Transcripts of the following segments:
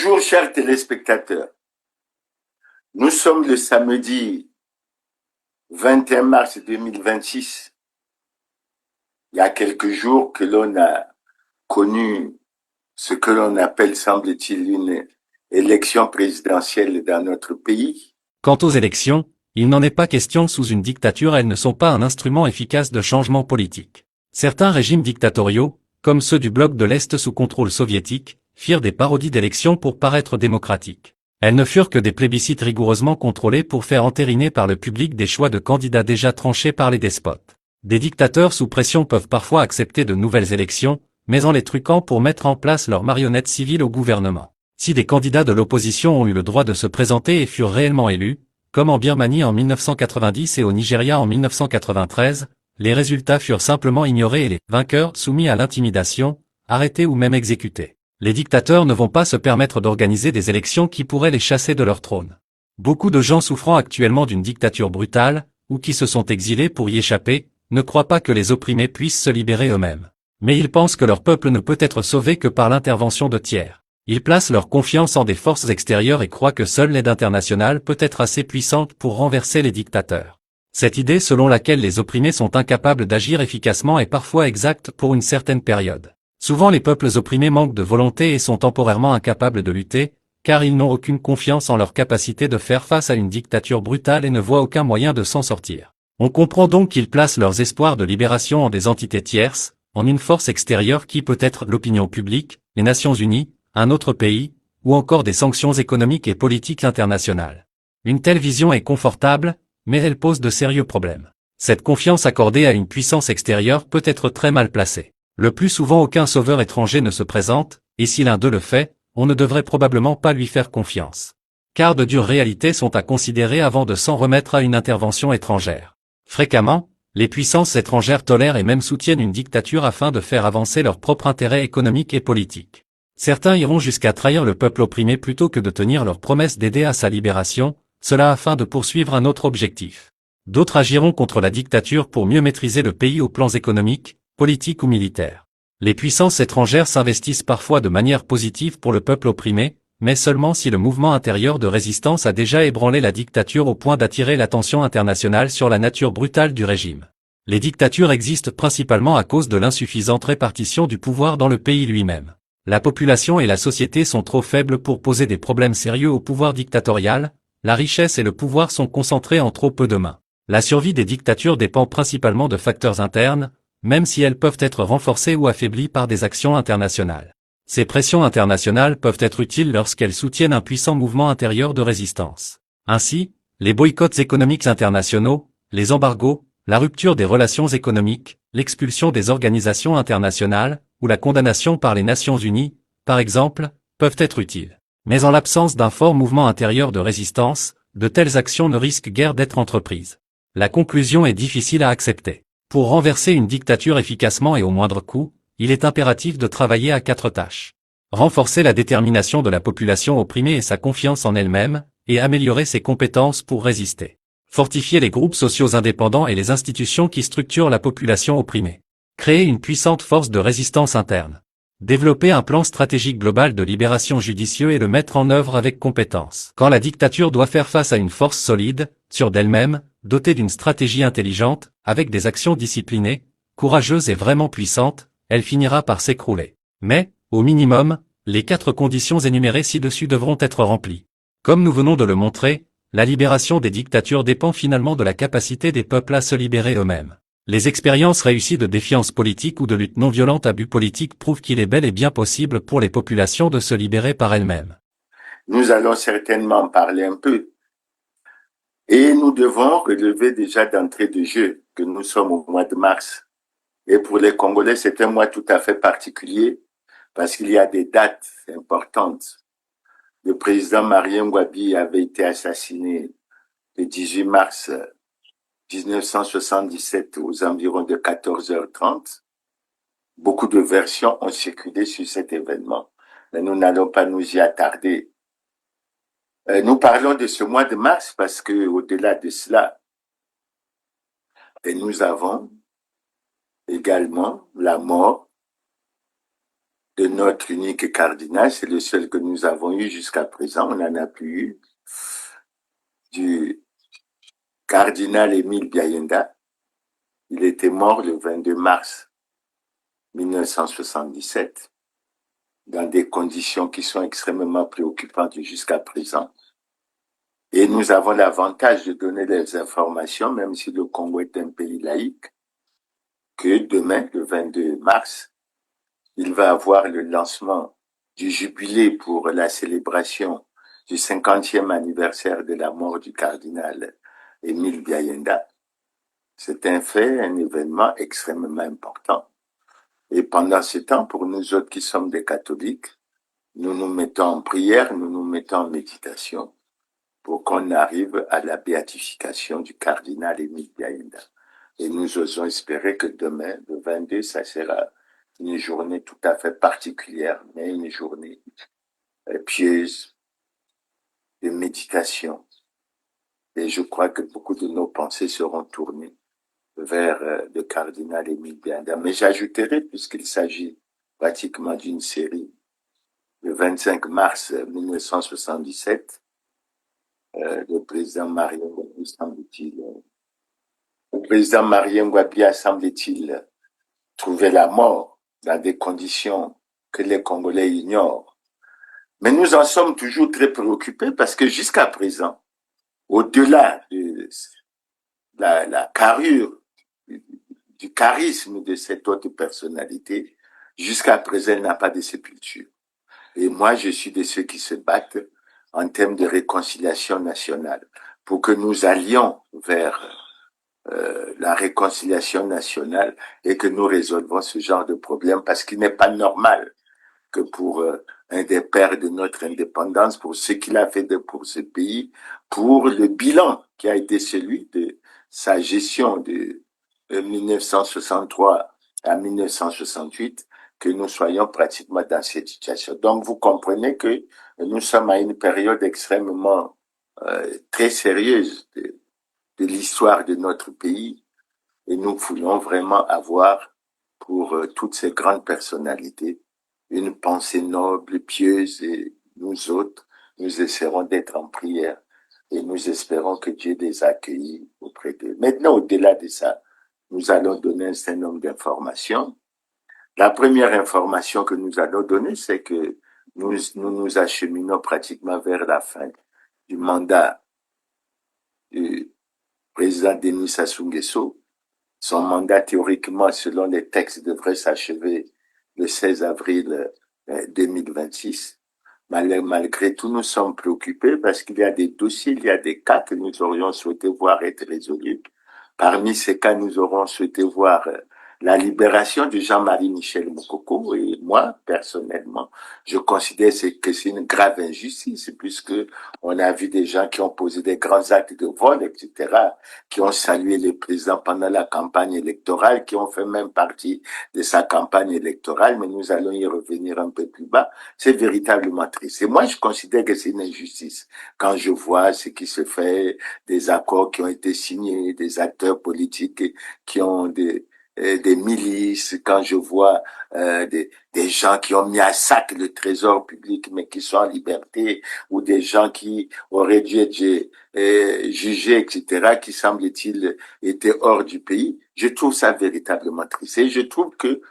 Bonjour chers téléspectateurs, nous sommes le samedi 21 mars 2026. Il y a quelques jours que l'on a connu ce que l'on appelle, semble-t-il, une élection présidentielle dans notre pays. Quant aux élections, il n'en est pas question sous une dictature, elles ne sont pas un instrument efficace de changement politique. Certains régimes dictatoriaux, comme ceux du bloc de l'Est sous contrôle soviétique, firent des parodies d'élections pour paraître démocratiques. Elles ne furent que des plébiscites rigoureusement contrôlés pour faire entériner par le public des choix de candidats déjà tranchés par les despotes. Des dictateurs sous pression peuvent parfois accepter de nouvelles élections, mais en les truquant pour mettre en place leurs marionnettes civiles au gouvernement. Si des candidats de l'opposition ont eu le droit de se présenter et furent réellement élus, comme en Birmanie en 1990 et au Nigeria en 1993, les résultats furent simplement ignorés et les vainqueurs soumis à l'intimidation, arrêtés ou même exécutés. Les dictateurs ne vont pas se permettre d'organiser des élections qui pourraient les chasser de leur trône. Beaucoup de gens souffrant actuellement d'une dictature brutale, ou qui se sont exilés pour y échapper, ne croient pas que les opprimés puissent se libérer eux-mêmes. Mais ils pensent que leur peuple ne peut être sauvé que par l'intervention de tiers. Ils placent leur confiance en des forces extérieures et croient que seule l'aide internationale peut être assez puissante pour renverser les dictateurs. Cette idée selon laquelle les opprimés sont incapables d'agir efficacement est parfois exacte pour une certaine période. Souvent les peuples opprimés manquent de volonté et sont temporairement incapables de lutter, car ils n'ont aucune confiance en leur capacité de faire face à une dictature brutale et ne voient aucun moyen de s'en sortir. On comprend donc qu'ils placent leurs espoirs de libération en des entités tierces, en une force extérieure qui peut être l'opinion publique, les Nations Unies, un autre pays, ou encore des sanctions économiques et politiques internationales. Une telle vision est confortable, mais elle pose de sérieux problèmes. Cette confiance accordée à une puissance extérieure peut être très mal placée. Le plus souvent aucun sauveur étranger ne se présente, et si l'un d'eux le fait, on ne devrait probablement pas lui faire confiance. Car de dures réalités sont à considérer avant de s'en remettre à une intervention étrangère. Fréquemment, les puissances étrangères tolèrent et même soutiennent une dictature afin de faire avancer leurs propres intérêts économiques et politiques. Certains iront jusqu'à trahir le peuple opprimé plutôt que de tenir leur promesse d'aider à sa libération, cela afin de poursuivre un autre objectif. D'autres agiront contre la dictature pour mieux maîtriser le pays aux plans économiques, politiques ou militaires. Les puissances étrangères s'investissent parfois de manière positive pour le peuple opprimé, mais seulement si le mouvement intérieur de résistance a déjà ébranlé la dictature au point d'attirer l'attention internationale sur la nature brutale du régime. Les dictatures existent principalement à cause de l'insuffisante répartition du pouvoir dans le pays lui-même. La population et la société sont trop faibles pour poser des problèmes sérieux au pouvoir dictatorial, la richesse et le pouvoir sont concentrés en trop peu de mains. La survie des dictatures dépend principalement de facteurs internes, même si elles peuvent être renforcées ou affaiblies par des actions internationales. Ces pressions internationales peuvent être utiles lorsqu'elles soutiennent un puissant mouvement intérieur de résistance. Ainsi, les boycotts économiques internationaux, les embargos, la rupture des relations économiques, l'expulsion des organisations internationales, ou la condamnation par les Nations Unies, par exemple, peuvent être utiles. Mais en l'absence d'un fort mouvement intérieur de résistance, de telles actions ne risquent guère d'être entreprises. La conclusion est difficile à accepter. Pour renverser une dictature efficacement et au moindre coût, il est impératif de travailler à 4 tâches. Renforcer la détermination de la population opprimée et sa confiance en elle-même, et améliorer ses compétences pour résister. Fortifier les groupes sociaux indépendants et les institutions qui structurent la population opprimée. Créer une puissante force de résistance interne. Développer un plan stratégique global de libération judicieux et le mettre en œuvre avec compétence. Quand la dictature doit faire face à une force solide, sûre d'elle-même, dotée d'une stratégie intelligente, avec des actions disciplinées, courageuses et vraiment puissantes, elle finira par s'écrouler. Mais, au minimum, les 4 conditions énumérées ci-dessus devront être remplies. Comme nous venons de le montrer, la libération des dictatures dépend finalement de la capacité des peuples à se libérer eux-mêmes. Les expériences réussies de défiance politique ou de lutte non violente à but politique prouvent qu'il est bel et bien possible pour les populations de se libérer par elles-mêmes. Nous allons certainement en parler un peu. Et nous devons relever déjà d'entrée de jeu que nous sommes au mois de mars. Et pour les Congolais, c'est un mois tout à fait particulier parce qu'il y a des dates importantes. Le président Marien Ngouabi avait été assassiné le 18 mars 1977 aux environs de 14h30. Beaucoup de versions ont circulé sur cet événement, mais nous n'allons pas nous y attarder. Nous parlons de ce mois de mars parce que, au-delà de cela, nous avons également la mort de notre unique cardinal, c'est le seul que nous avons eu jusqu'à présent, on n'en a plus eu, du cardinal Émile Biayenda. Il était mort le 22 mars 1977 dans des conditions qui sont extrêmement préoccupantes jusqu'à présent. Et nous avons l'avantage de donner des informations, même si le Congo est un pays laïque, que demain, le 22 mars, il va avoir le lancement du jubilé pour la célébration du 50e anniversaire de la mort du cardinal Émile Biayenda. C'est un fait, un événement extrêmement important. Et pendant ce temps, pour nous autres qui sommes des catholiques, nous nous mettons en prière, nous nous mettons en méditation pour qu'on arrive à la béatification du cardinal Émile Biayenda. Et nous osons espérer que demain, le 22, ça sera une journée tout à fait particulière, mais une journée pieuse de méditation. Et je crois que beaucoup de nos pensées seront tournées vers le cardinal Émile Biayenda. Mais j'ajouterai, puisqu'il s'agit pratiquement d'une série, le 25 mars 1977, le président Marien Ngouabi, semble-t-il, semble-t-il, trouver la mort dans des conditions que les Congolais ignorent. Mais nous en sommes toujours très préoccupés parce que jusqu'à présent, au-delà de la carrure, du charisme de cette autre personnalité, jusqu'à présent, elle n'a pas de sépulture. Et moi, je suis de ceux qui se battent en termes de réconciliation nationale pour que nous allions vers la réconciliation nationale et que nous résolvons ce genre de problème parce qu'il n'est pas normal que pour un des pères de notre indépendance, pour ce qu'il a fait pour ce pays, pour le bilan qui a été celui de sa gestion de 1963 à 1968, que nous soyons pratiquement dans cette situation. Donc, vous comprenez que nous sommes à une période extrêmement très sérieuse de l'histoire de notre pays et nous voulons vraiment avoir pour toutes ces grandes personnalités une pensée noble, pieuse et nous autres, nous essaierons d'être en prière et nous espérons que Dieu les accueille auprès d'eux. Maintenant, au-delà de ça, nous allons donner un certain nombre d'informations. La première information que nous allons donner, c'est que nous acheminons pratiquement vers la fin du mandat du président Denis Sassou Nguesso. Son mandat, théoriquement, selon les textes, devrait s'achever le 16 avril 2026. Malgré tout, nous sommes préoccupés parce qu'il y a des dossiers, il y a des cas que nous aurions souhaité voir être résolus. Parmi ces cas, nous aurons souhaité voir la libération de Jean-Marie Michel Moukoko. Et moi, personnellement, je considère que c'est une grave injustice puisque on a vu des gens qui ont posé des grands actes de vol, etc., qui ont salué le président pendant la campagne électorale, qui ont fait même partie de sa campagne électorale, mais nous allons y revenir un peu plus bas. C'est véritablement triste. Et moi, je considère que c'est une injustice quand je vois ce qui se fait, des accords qui ont été signés, des acteurs politiques qui ont des milices, quand je vois des gens qui ont mis à sac le trésor public mais qui sont en liberté, ou des gens qui auraient dû être jugés, etc., qui semble-t-il étaient hors du pays, je trouve ça véritablement triste. Et je trouve que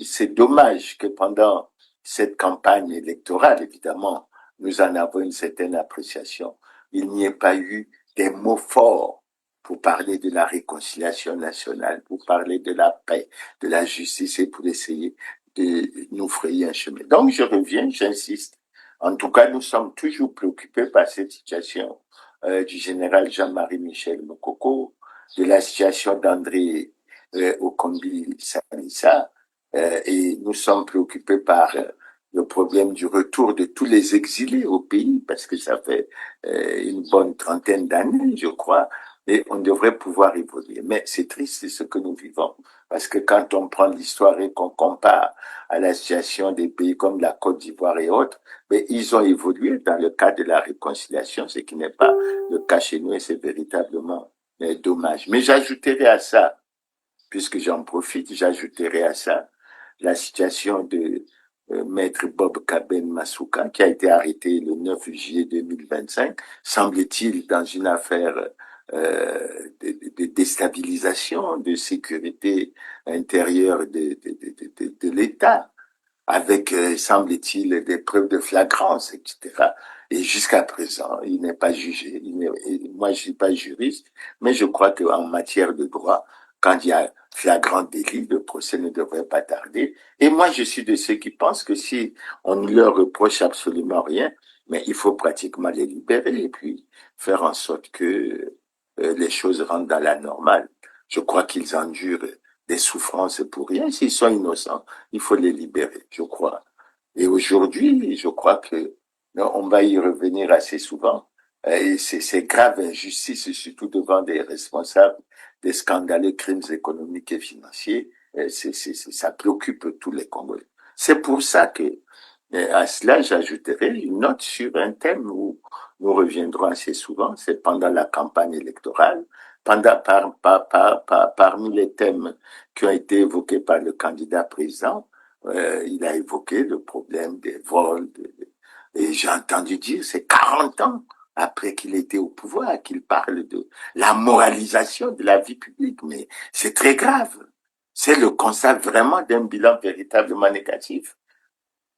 c'est dommage que pendant cette campagne électorale, évidemment, nous en avons une certaine appréciation, il n'y ait pas eu des mots forts pour parler de la réconciliation nationale, pour parler de la paix, de la justice et pour essayer de nous frayer un chemin. Donc je reviens, j'insiste. En tout cas, nous sommes toujours préoccupés par cette situation du général Jean-Marie Michel Moukoko, de la situation d'André Okombi Salissa, et nous sommes préoccupés par le problème du retour de tous les exilés au pays, parce que ça fait une bonne trentaine d'années, je crois, et on devrait pouvoir évoluer. Mais c'est triste, c'est ce que nous vivons, parce que quand on prend l'histoire et qu'on compare à la situation des pays comme la Côte d'Ivoire et autres, mais ils ont évolué dans le cadre de la réconciliation, ce qui n'est pas le cas chez nous, et c'est véritablement dommage. Mais j'ajouterai à ça, puisque j'en profite, j'ajouterai à ça la situation de maître Bob Kaben Masuka, qui a été arrêté le 9 juillet 2025, semble-t-il dans une affaire de déstabilisation de sécurité intérieure de l'État, avec, semble-t-il, des preuves de flagrance, etc. Et jusqu'à présent, il n'est pas jugé. Moi, je suis pas juriste, mais je crois qu'en matière de droit, quand il y a flagrant délit, le procès ne devrait pas tarder. Et moi, je suis de ceux qui pensent que si on ne leur reproche absolument rien, mais il faut pratiquement les libérer et puis faire en sorte que les choses rentrent dans la normale. Je crois qu'ils endurent des souffrances pour rien. S'ils sont innocents, il faut les libérer, je crois. Et aujourd'hui, je crois que non, on va y revenir assez souvent. Et ces graves injustices, surtout devant des responsables des scandaleux crimes économiques et financiers, ça préoccupe tous les Congolais. C'est pour ça que à cela, j'ajouterai une note sur un thème où nous reviendrons assez souvent, c'est pendant la campagne électorale, parmi les thèmes qui ont été évoqués par le candidat président, il a évoqué le problème des vols, et j'ai entendu dire, c'est 40 ans après qu'il était au pouvoir, qu'il parle de la moralisation de la vie publique, mais c'est très grave. C'est le constat vraiment d'un bilan véritablement négatif.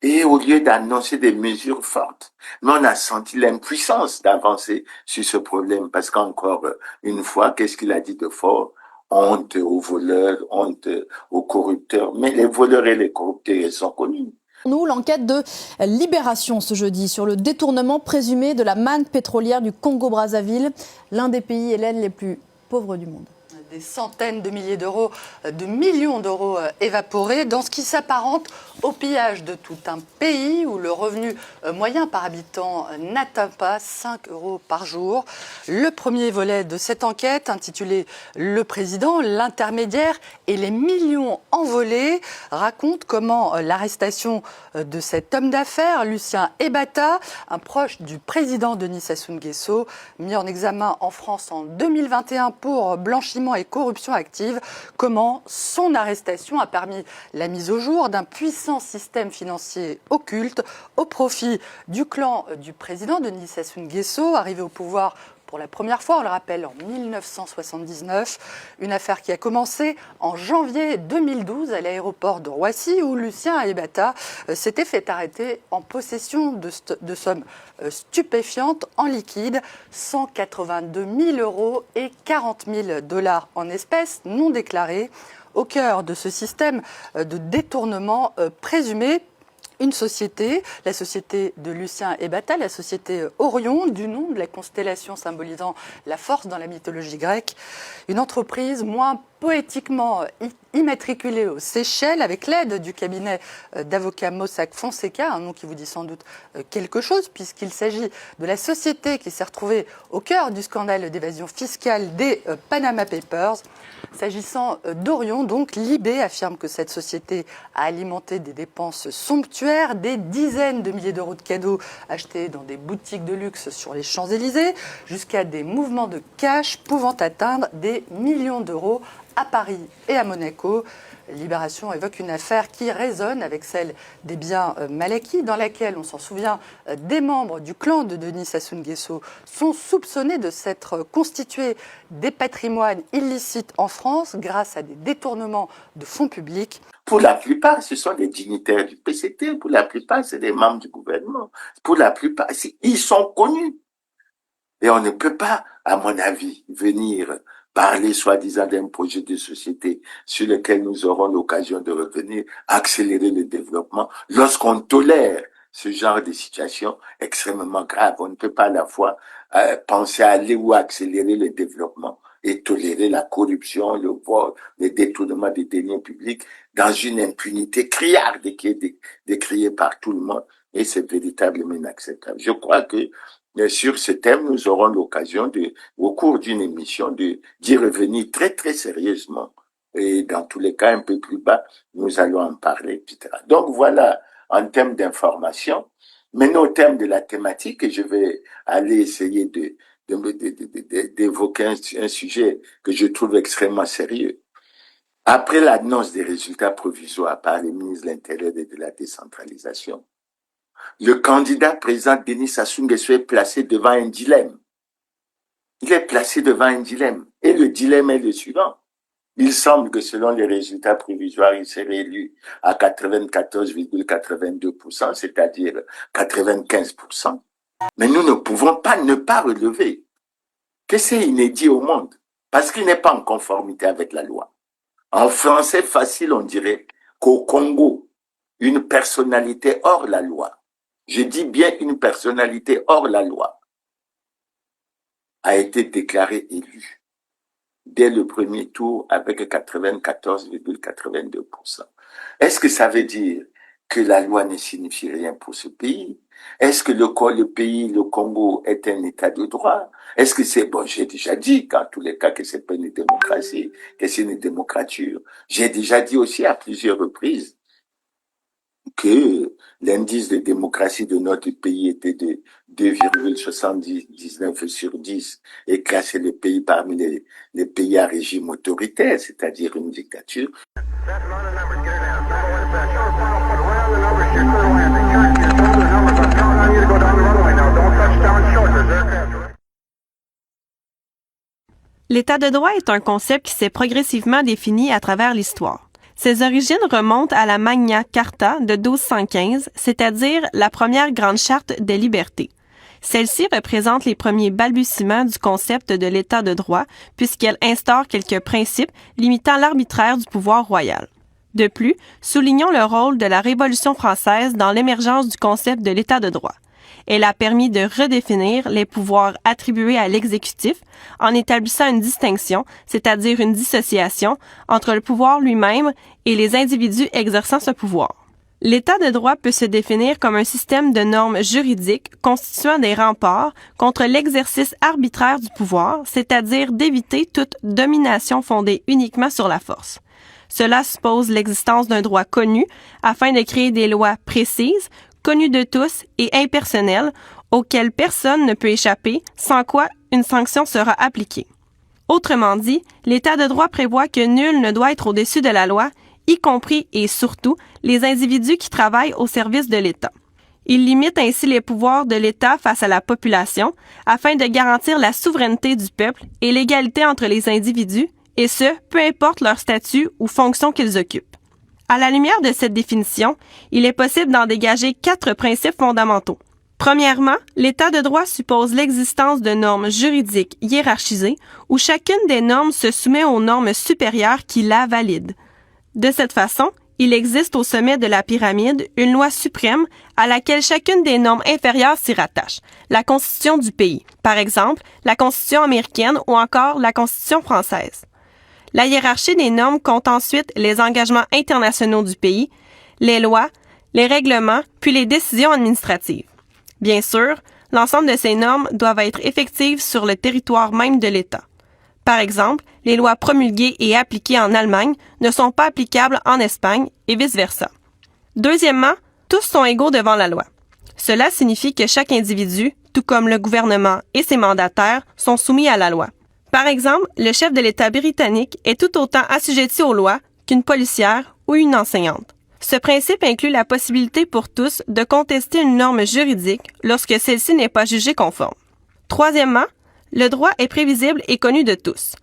Et au lieu d'annoncer des mesures fortes, mais on a senti l'impuissance d'avancer sur ce problème parce qu'encore une fois, qu'est-ce qu'il a dit de fort? Honte aux voleurs, honte aux corrupteurs. Mais les voleurs et les corrupteurs, ils sont connus. Nous, l'enquête de Libération ce jeudi sur le détournement présumé de la manne pétrolière du Congo-Brazzaville, l'un des pays hélènes les plus pauvres du monde. Des centaines de milliers d'euros, de millions d'euros évaporés dans ce qui s'apparente au pillage de tout un pays où le revenu moyen par habitant n'atteint pas 5 euros par jour. Le premier volet de cette enquête, intitulé Le président, l'intermédiaire et les millions envolés, raconte comment l'arrestation de cet homme d'affaires, Lucien Ebata, un proche du président Denis Sassou Nguesso, mis en examen en France en 2021 pour blanchiment et corruption active, comment son arrestation a permis la mise au jour d'un puissant système financier occulte au profit du clan du président Denis Sassou Nguesso, arrivé au pouvoir pour la première fois, on le rappelle, en 1979, une affaire qui a commencé en janvier 2012 à l'aéroport de Roissy où Lucien Ebata s'était fait arrêter en possession de sommes stupéfiantes en liquide, 182 000 euros et 40 000 dollars en espèces non déclarées, au cœur de ce système de détournement présumé. Une société, la société de Lucien Ebata, la société Orion, du nom de la constellation symbolisant la force dans la mythologie grecque. Une entreprise moins poétiquement immatriculée aux Seychelles avec l'aide du cabinet d'avocats Mossack Fonseca, un nom qui vous dit sans doute quelque chose puisqu'il s'agit de la société qui s'est retrouvée au cœur du scandale d'évasion fiscale des Panama Papers. S'agissant d'Orion, donc, Libé affirme que cette société a alimenté des dépenses somptuaires, des dizaines de milliers d'euros de cadeaux achetés dans des boutiques de luxe sur les Champs-Élysées, jusqu'à des mouvements de cash pouvant atteindre des millions d'euros à Paris et à Monaco. Libération évoque une affaire qui résonne avec celle des biens mal acquis, dans laquelle, on s'en souvient, des membres du clan de Denis Sassou Nguesso sont soupçonnés de s'être constitués des patrimoines illicites en France grâce à des détournements de fonds publics. Pour la plupart, ce sont des dignitaires du PCT, pour la plupart, c'est des membres du gouvernement. Pour la plupart, ils sont connus. Et on ne peut pas, à mon avis, venir parler soi-disant d'un projet de société sur lequel nous aurons l'occasion de revenir, accélérer le développement, lorsqu'on tolère ce genre de situation extrêmement grave. On ne peut pas à la fois penser à aller ou accélérer le développement et tolérer la corruption, le vol, le détournement des deniers publics dans une impunité criarde qui est décriée par tout le monde. Et c'est véritablement inacceptable. Je crois que sur ce thème, nous aurons l'occasion au cours d'une émission, d'y revenir très, très sérieusement. Et dans tous les cas, un peu plus bas, nous allons en parler, etc. Donc voilà, en termes d'information. Maintenant, au terme de la thématique, je vais aller essayer d'évoquer un sujet que je trouve extrêmement sérieux. Après l'annonce des résultats provisoires par les ministres de l'Intérieur et de la décentralisation, le candidat président Denis Sassou Nguesso est placé devant un dilemme. Il est placé devant un dilemme. Et le dilemme est le suivant. Il semble que selon les résultats provisoires, il serait élu à 94,82%, c'est-à-dire 95%. Mais nous ne pouvons pas ne pas relever que c'est inédit au monde, parce qu'il n'est pas en conformité avec la loi. En français facile, on dirait qu'au Congo, une personnalité hors la loi, je dis bien une personnalité hors la loi, a été déclarée élue dès le premier tour avec 94,82%. Est-ce que ça veut dire que la loi ne signifie rien pour ce pays? Est-ce que le pays, le Congo, est un état de droit? Est-ce que c'est, bon, j'ai déjà dit, qu'en tous les cas, que c'est pas une démocratie, que c'est une démocrature. J'ai déjà dit aussi à plusieurs reprises que l'indice de démocratie de notre pays était de 2,79 sur 10 et classait le pays parmi les pays à régime autoritaire, c'est-à-dire une dictature. L'état de droit est un concept qui s'est progressivement défini à travers l'histoire. Ses origines remontent à la Magna Carta de 1215, c'est-à-dire la première grande charte des libertés. Celle-ci représente les premiers balbutiements du concept de l'état de droit, puisqu'elle instaure quelques principes limitant l'arbitraire du pouvoir royal. De plus, soulignons le rôle de la Révolution française dans l'émergence du concept de l'état de droit. Elle a permis de redéfinir les pouvoirs attribués à l'exécutif en établissant une distinction, c'est-à-dire une dissociation, entre le pouvoir lui-même et les individus exerçant ce pouvoir. L'état de droit peut se définir comme un système de normes juridiques constituant des remparts contre l'exercice arbitraire du pouvoir, c'est-à-dire d'éviter toute domination fondée uniquement sur la force. Cela suppose l'existence d'un droit connu afin de créer des lois précises, connues de tous et impersonnelles, auxquelles personne ne peut échapper, sans quoi une sanction sera appliquée. Autrement dit, l'état de droit prévoit que nul ne doit être au-dessus de la loi, y compris et surtout les individus qui travaillent au service de l'État. Il limite ainsi les pouvoirs de l'État face à la population, afin de garantir la souveraineté du peuple et l'égalité entre les individus, et ce, peu importe leur statut ou fonction qu'ils occupent. À la lumière de cette définition, il est possible d'en dégager 4 principes fondamentaux. Premièrement, l'état de droit suppose l'existence de normes juridiques hiérarchisées où chacune des normes se soumet aux normes supérieures qui la valident. De cette façon, il existe au sommet de la pyramide une loi suprême à laquelle chacune des normes inférieures s'y rattache, la Constitution du pays, par exemple la Constitution américaine ou encore la Constitution française. La hiérarchie des normes compte ensuite les engagements internationaux du pays, les lois, les règlements, puis les décisions administratives. Bien sûr, l'ensemble de ces normes doivent être effectives sur le territoire même de l'État. Par exemple, les lois promulguées et appliquées en Allemagne ne sont pas applicables en Espagne et vice-versa. Deuxièmement, tous sont égaux devant la loi. Cela signifie que chaque individu, tout comme le gouvernement et ses mandataires, sont soumis à la loi. Par exemple, le chef de l'État britannique est tout autant assujetti aux lois qu'une policière ou une enseignante. Ce principe inclut la possibilité pour tous de contester une norme juridique lorsque celle-ci n'est pas jugée conforme. Troisièmement, le droit est prévisible et connu de tous.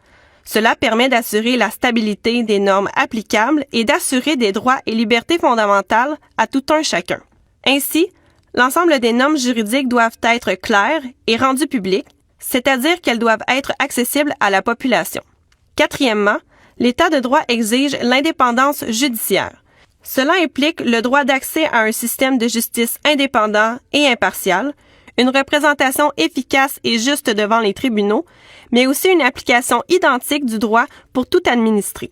Cela permet d'assurer la stabilité des normes applicables et d'assurer des droits et libertés fondamentales à tout un chacun. Ainsi, l'ensemble des normes juridiques doivent être claires et rendues publiques, c'est-à-dire qu'elles doivent être accessibles à la population. Quatrièmement, l'état de droit exige l'indépendance judiciaire. Cela implique le droit d'accès à un système de justice indépendant et impartial, une représentation efficace et juste devant les tribunaux, mais aussi une application identique du droit pour tout administré.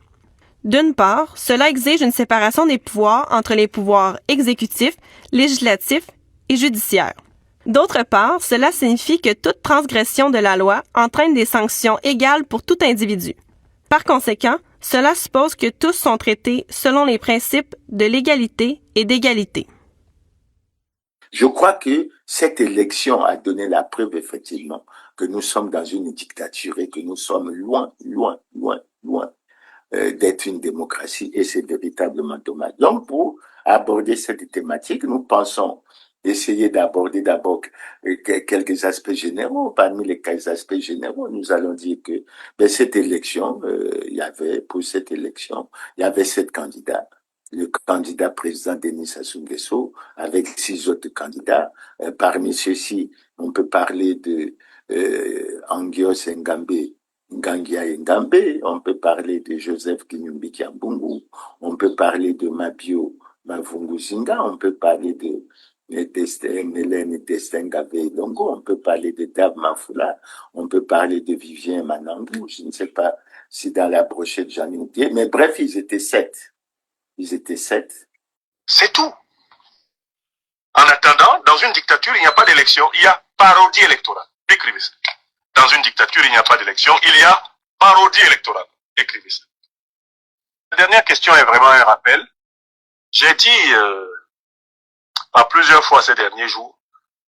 D'une part, cela exige une séparation des pouvoirs entre les pouvoirs exécutifs, législatifs et judiciaires. D'autre part, cela signifie que toute transgression de la loi entraîne des sanctions égales pour tout individu. Par conséquent, cela suppose que tous sont traités selon les principes de l'égalité et d'égalité. Je crois que cette élection a donné la preuve effectivement que nous sommes dans une dictature et que nous sommes loin, loin, loin, loin d'être une démocratie et c'est véritablement dommage. Donc, pour aborder cette thématique, nous pensons essayer d'aborder d'abord quelques aspects généraux. Parmi les aspects généraux, nous allons dire que cette élection, pour cette élection, il y avait 7 candidats. Le candidat président Denis Sassou Nguesso avec 6 autres candidats. Parmi ceux-ci, on peut parler de Angios Ngangia Ngambe, on peut parler de Joseph Kinyumbi Kiambungu, on peut parler de Mabio Mavungu Zinga, on peut parler de Hélène Destin Gavé Longo, on peut parler de Dab Mafoula, on peut parler de Vivien Manangou, je ne sais pas si dans la brochette j'en ai oublié, mais bref, ils étaient 7. Ils étaient 7. C'est tout. En attendant, dans une dictature, il n'y a pas d'élection, il y a parodie électorale. Écrivez ça. Dans une dictature, il n'y a pas d'élection, il y a parodie électorale. Écrivez ça. La dernière question est vraiment un rappel. J'ai dit à plusieurs fois ces derniers jours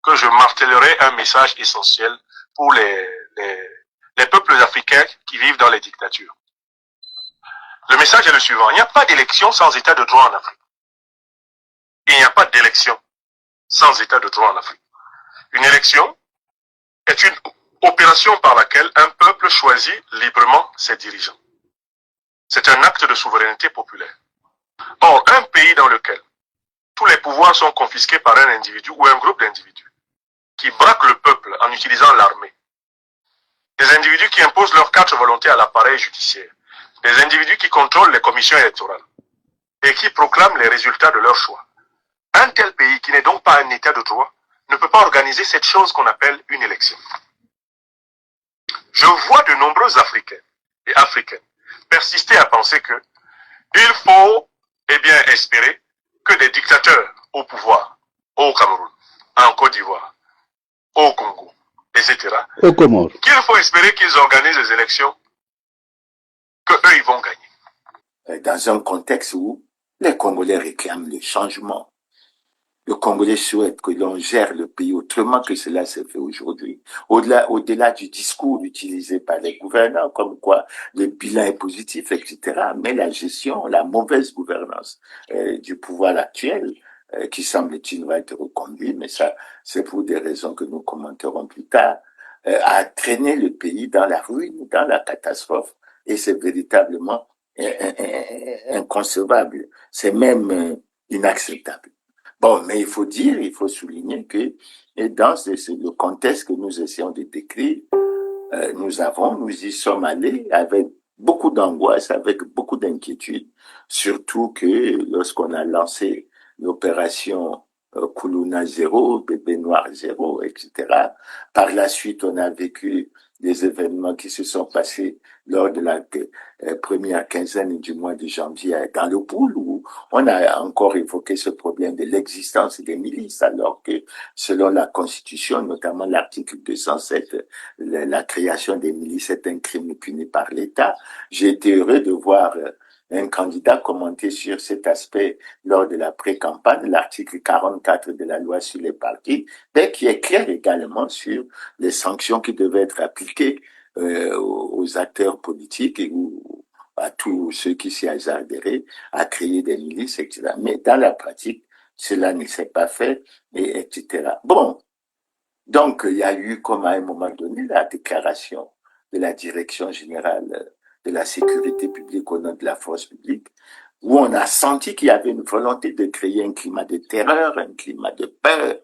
que je martellerai un message essentiel pour les peuples africains qui vivent dans les dictatures. Le message est le suivant. Il n'y a pas d'élection sans état de droit en Afrique. Il n'y a pas d'élection sans état de droit en Afrique. Une élection est une opération par laquelle un peuple choisit librement ses dirigeants. C'est un acte de souveraineté populaire. Or, un pays dans lequel tous les pouvoirs sont confisqués par un individu ou un groupe d'individus qui braquent le peuple en utilisant l'armée, des individus qui imposent leur carte volonté à l'appareil judiciaire, des individus qui contrôlent les commissions électorales et qui proclament les résultats de leur choix. Un tel pays, qui n'est donc pas un état de droit, ne peut pas organiser cette chose qu'on appelle une élection. Je vois de nombreux Africains et Africaines persister à penser que il faut, espérer que des dictateurs au pouvoir, au Cameroun, en Côte d'Ivoire, au Congo, etc., qu'il faut espérer qu'ils organisent des élections, que eux, ils vont gagner. Dans un contexte où les Congolais réclament le changement. Le Congolais souhaite que l'on gère le pays autrement que cela se fait aujourd'hui. Au-delà du discours utilisé par les gouvernants, comme quoi le bilan est positif, etc. Mais la gestion, la mauvaise gouvernance du pouvoir actuel, qui semble-t-il va être reconduit, mais ça, c'est pour des raisons que nous commenterons plus tard, a traîné le pays dans la ruine, dans la catastrophe, et c'est véritablement inconcevable. C'est même inacceptable. Bon, mais il faut souligner que dans le contexte que nous essayons de décrire, nous y sommes allés avec beaucoup d'angoisse, avec beaucoup d'inquiétude, surtout que lorsqu'on a lancé l'opération Koulouna 0, Bébé Noir 0, etc. Par la suite, on a vécu des événements qui se sont passés lors de la première quinzaine du mois de janvier dans le Poul, où on a encore évoqué ce problème de l'existence des milices, alors que selon la Constitution, notamment l'article 207, la création des milices est un crime puni par l'État. J'ai été heureux de voir un candidat commenter sur cet aspect lors de la pré-campagne, l'article 44 de la loi sur les partis, mais qui est clair également sur les sanctions qui devaient être appliquées aux acteurs politiques et à tous ceux qui s'y hasarderaient à créer des milices, etc. Mais dans la pratique, cela ne s'est pas fait, etc. Bon, donc il y a eu, comme à un moment donné, la déclaration de la Direction générale de la sécurité publique au nom de la force publique, où on a senti qu'il y avait une volonté de créer un climat de terreur, un climat de peur,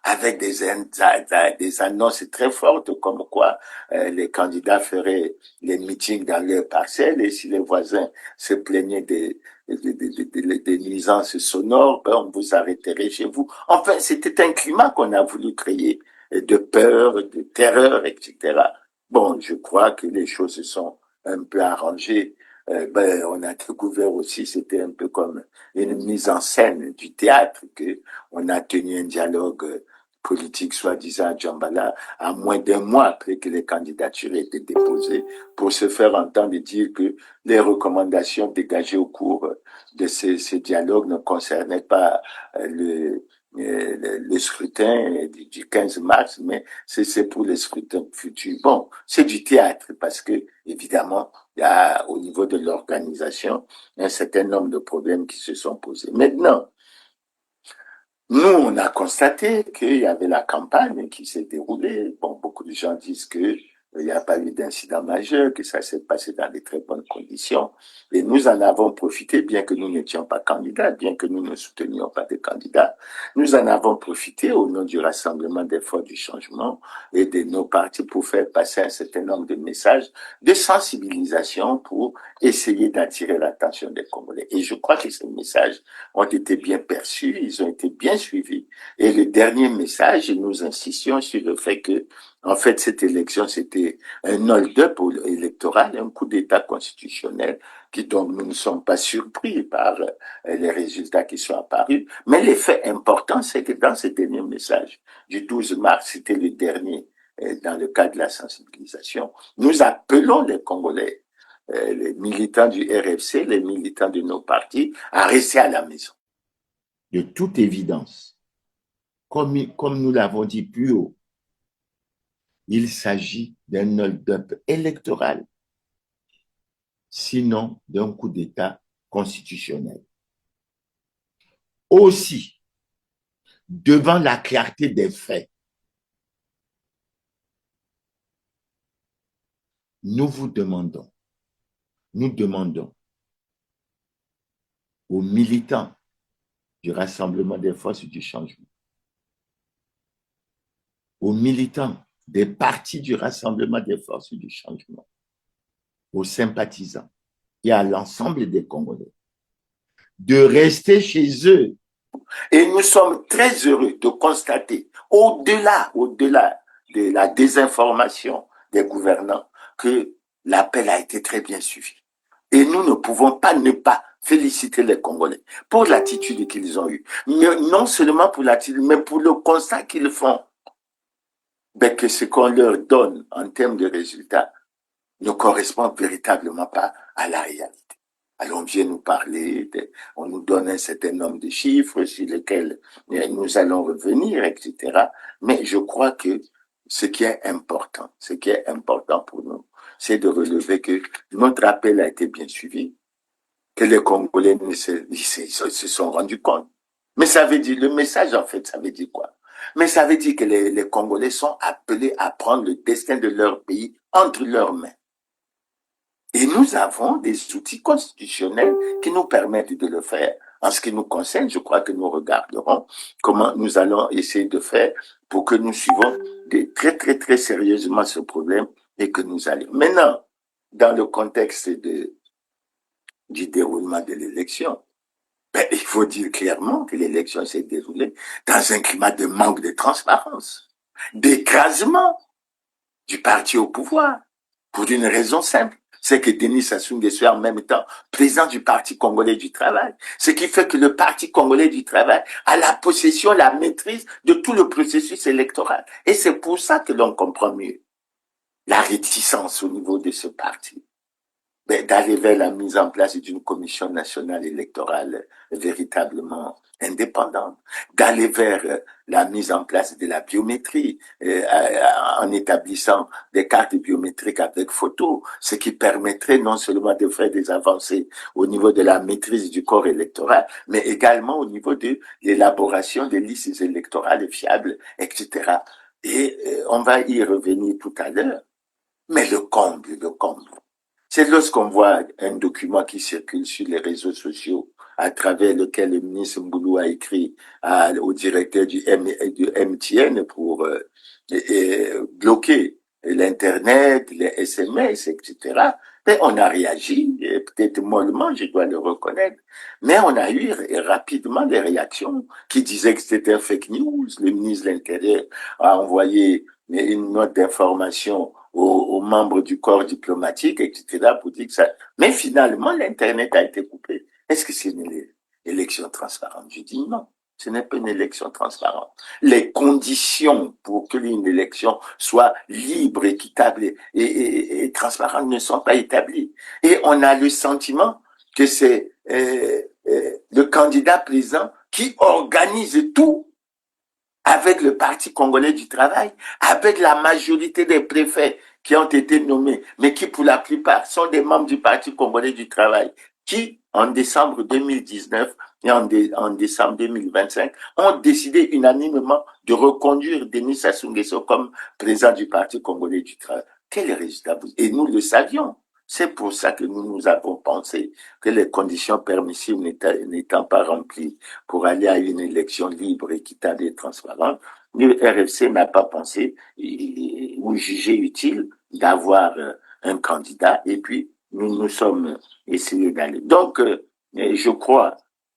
avec des annonces très fortes comme quoi les candidats feraient les meetings dans leur parcelle et si les voisins se plaignaient des nuisances sonores, on vous arrêterait chez vous. Enfin, c'était un climat qu'on a voulu créer de peur, de terreur, etc. Bon, je crois que les choses se sont un peu arrangées. On a découvert aussi, c'était un peu comme une mise en scène du théâtre, que on a tenu un dialogue politique soi-disant à Djambala à moins d'un mois après que les candidatures aient été déposées pour se faire entendre et dire que les recommandations dégagées au cours de ces dialogues ne concernaient pas le scrutin du 15 mars, mais c'est pour les scrutins futurs. Bon, c'est du théâtre parce que, évidemment, Il y a, au niveau de l'organisation, un certain nombre de problèmes qui se sont posés. Maintenant, nous, on a constaté qu'il y avait la campagne qui s'est déroulée. Bon, beaucoup de gens disent que il n'y a pas eu d'incident majeur, que ça s'est passé dans de très bonnes conditions. Et nous en avons profité, bien que nous n'étions pas candidats, bien que nous ne soutenions pas de candidats. Nous en avons profité au nom du Rassemblement des forces du changement et de nos partis pour faire passer un certain nombre de messages de sensibilisation pour essayer d'attirer l'attention des Congolais. Et je crois que ces messages ont été bien perçus, ils ont été bien suivis. Et le dernier message, nous insistions sur le fait que, en fait, cette élection, c'était un hold-up électoral, un coup d'État constitutionnel, qui donc nous ne sommes pas surpris par les résultats qui sont apparus. Mais l'effet important, c'est que dans ce dernier message du 12 mars, c'était le dernier dans le cadre de la sensibilisation, nous appelons les Congolais, les militants du RFC, les militants de nos partis, à rester à la maison. De toute évidence, comme nous l'avons dit plus haut, il s'agit d'un hold-up électoral, sinon d'un coup d'État constitutionnel. Aussi, devant la clarté des faits, nous demandons aux militants du Rassemblement des forces du changement, aux militants des partis du Rassemblement des forces du changement, aux sympathisants et à l'ensemble des Congolais de rester chez eux. Et nous sommes très heureux de constater, au-delà de la désinformation des gouvernants, que l'appel a été très bien suivi. Et nous ne pouvons pas ne pas féliciter les Congolais pour l'attitude qu'ils ont eue. Mais non seulement pour l'attitude, mais pour le constat qu'ils font. Ben, que ce qu'on leur donne en termes de résultats ne correspond véritablement pas à la réalité. Alors on vient nous parler, on nous donne un certain nombre de chiffres sur lesquels nous allons revenir, etc. Mais je crois que ce qui est important pour nous, c'est de relever que notre appel a été bien suivi, que les Congolais se sont rendus compte. Mais ça veut dire, le message en fait, ça veut dire quoi? Mais ça veut dire que les Congolais sont appelés à prendre le destin de leur pays entre leurs mains. Et nous avons des outils constitutionnels qui nous permettent de le faire. En ce qui nous concerne, je crois que nous regarderons comment nous allons essayer de faire pour que nous suivons très, très, très sérieusement ce problème et que nous allions. Maintenant, dans le contexte du déroulement de l'élection, il faut dire clairement que l'élection s'est déroulée dans un climat de manque de transparence, d'écrasement du parti au pouvoir, pour une raison simple. C'est que Denis Sassou Nguesso est en même temps président du Parti congolais du travail. Ce qui fait que le Parti congolais du travail a la possession, la maîtrise de tout le processus électoral. Et c'est pour ça que l'on comprend mieux la réticence au niveau de ce parti d'aller vers la mise en place d'une commission nationale électorale véritablement indépendante, d'aller vers la mise en place de la biométrie en établissant des cartes biométriques avec photo, ce qui permettrait non seulement de faire des avancées au niveau de la maîtrise du corps électoral, mais également au niveau de l'élaboration des listes électorales fiables, etc. Et on va y revenir tout à l'heure. Mais le comble, c'est lorsqu'on voit un document qui circule sur les réseaux sociaux à travers lequel le ministre Mboulou a écrit au directeur du MTN pour bloquer l'Internet, les SMS, etc. Mais on a réagi, peut-être mollement, je dois le reconnaître, mais on a eu rapidement des réactions qui disaient que c'était un fake news. Le ministre de l'Intérieur a envoyé une note d'information aux membres du corps diplomatique, etc., pour dire que ça... Mais finalement, l'Internet a été coupé. Est-ce que c'est une élection transparente? Je dis non, ce n'est pas une élection transparente. Les conditions pour que une élection soit libre, équitable et transparente ne sont pas établies. Et on a le sentiment que c'est le candidat président qui organise tout avec le Parti congolais du travail, avec la majorité des préfets qui ont été nommés, mais qui pour la plupart sont des membres du Parti congolais du travail, qui en décembre 2019 et en décembre 2025 ont décidé unanimement de reconduire Denis Sassou Nguesso comme président du Parti congolais du travail. Quel résultat? Et nous le savions. C'est pour ça que nous avons pensé que les conditions permissives n'étant pas remplies pour aller à une élection libre, équitable et transparente, le RFC n'a pas pensé ou jugé utile d'avoir un candidat et puis nous sommes essayés d'aller. Donc, je crois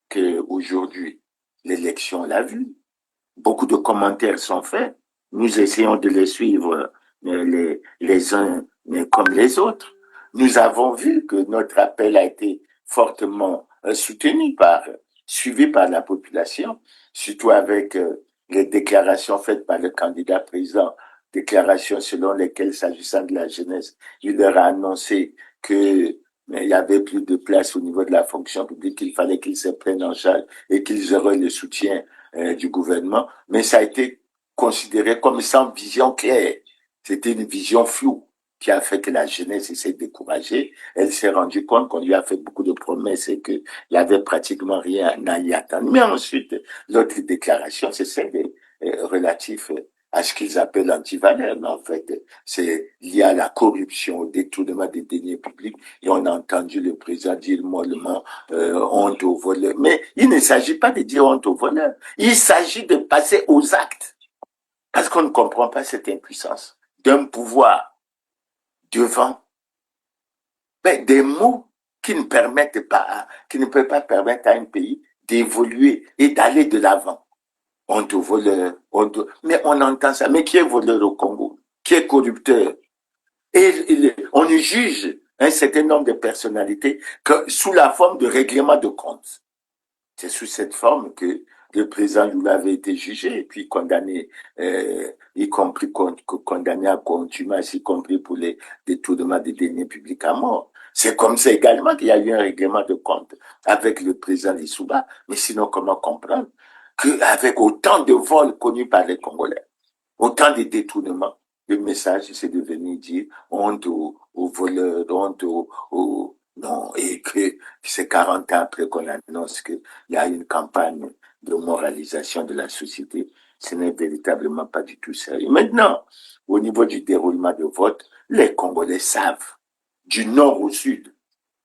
qu'aujourd'hui, l'élection l'a vu. Beaucoup de commentaires sont faits. Nous essayons de les suivre les uns comme les autres. Nous avons vu que notre appel a été fortement suivi par la population, surtout avec les déclarations faites par le candidat président, déclarations selon lesquelles, s'agissant de la jeunesse, il leur a annoncé que il y avait plus de place au niveau de la fonction publique, il fallait qu'ils se prennent en charge et qu'ils auraient le soutien du gouvernement, mais ça a été considéré comme sans vision claire. C'était une vision floue qui a fait que la jeunesse s'est découragée. Elle s'est rendue compte qu'on lui a fait beaucoup de promesses et qu'il n'y avait pratiquement rien à y attendre. Mais ensuite, l'autre déclaration, c'est celle relative à ce qu'ils appellent l'antivaleur. Mais en fait, c'est lié à la corruption, au détournement des deniers publics. Et on a entendu le président dire mollement honte aux voleurs. Mais il ne s'agit pas de dire honte aux voleurs. Il s'agit de passer aux actes. Parce qu'on ne comprend pas cette impuissance d'un pouvoir devant des mots qui ne permettent pas, qui ne peuvent pas permettre à un pays d'évoluer et d'aller de l'avant. Honte aux voleurs, mais on entend ça. Mais qui est voleur au Congo? Qui est corrupteur? Et on juge un certain nombre de personnalités sous la forme de règlement de compte. C'est sous cette forme que le président Lula avait été jugé et puis condamné, y compris condamné à contumace, y compris pour les détournements des deniers publics à mort. C'est comme ça également qu'il y a eu un règlement de compte avec le président Lissouba. Mais sinon, comment comprendre qu'avec autant de vols connus par les Congolais, autant de détournements, le message, c'est de venir dire honte aux voleurs, honte aux non, et que c'est 40 ans après qu'on annonce qu'il y a une campagne de moralisation de la société. Ce n'est véritablement pas du tout sérieux. Maintenant, au niveau du déroulement de vote, les Congolais savent, du nord au sud,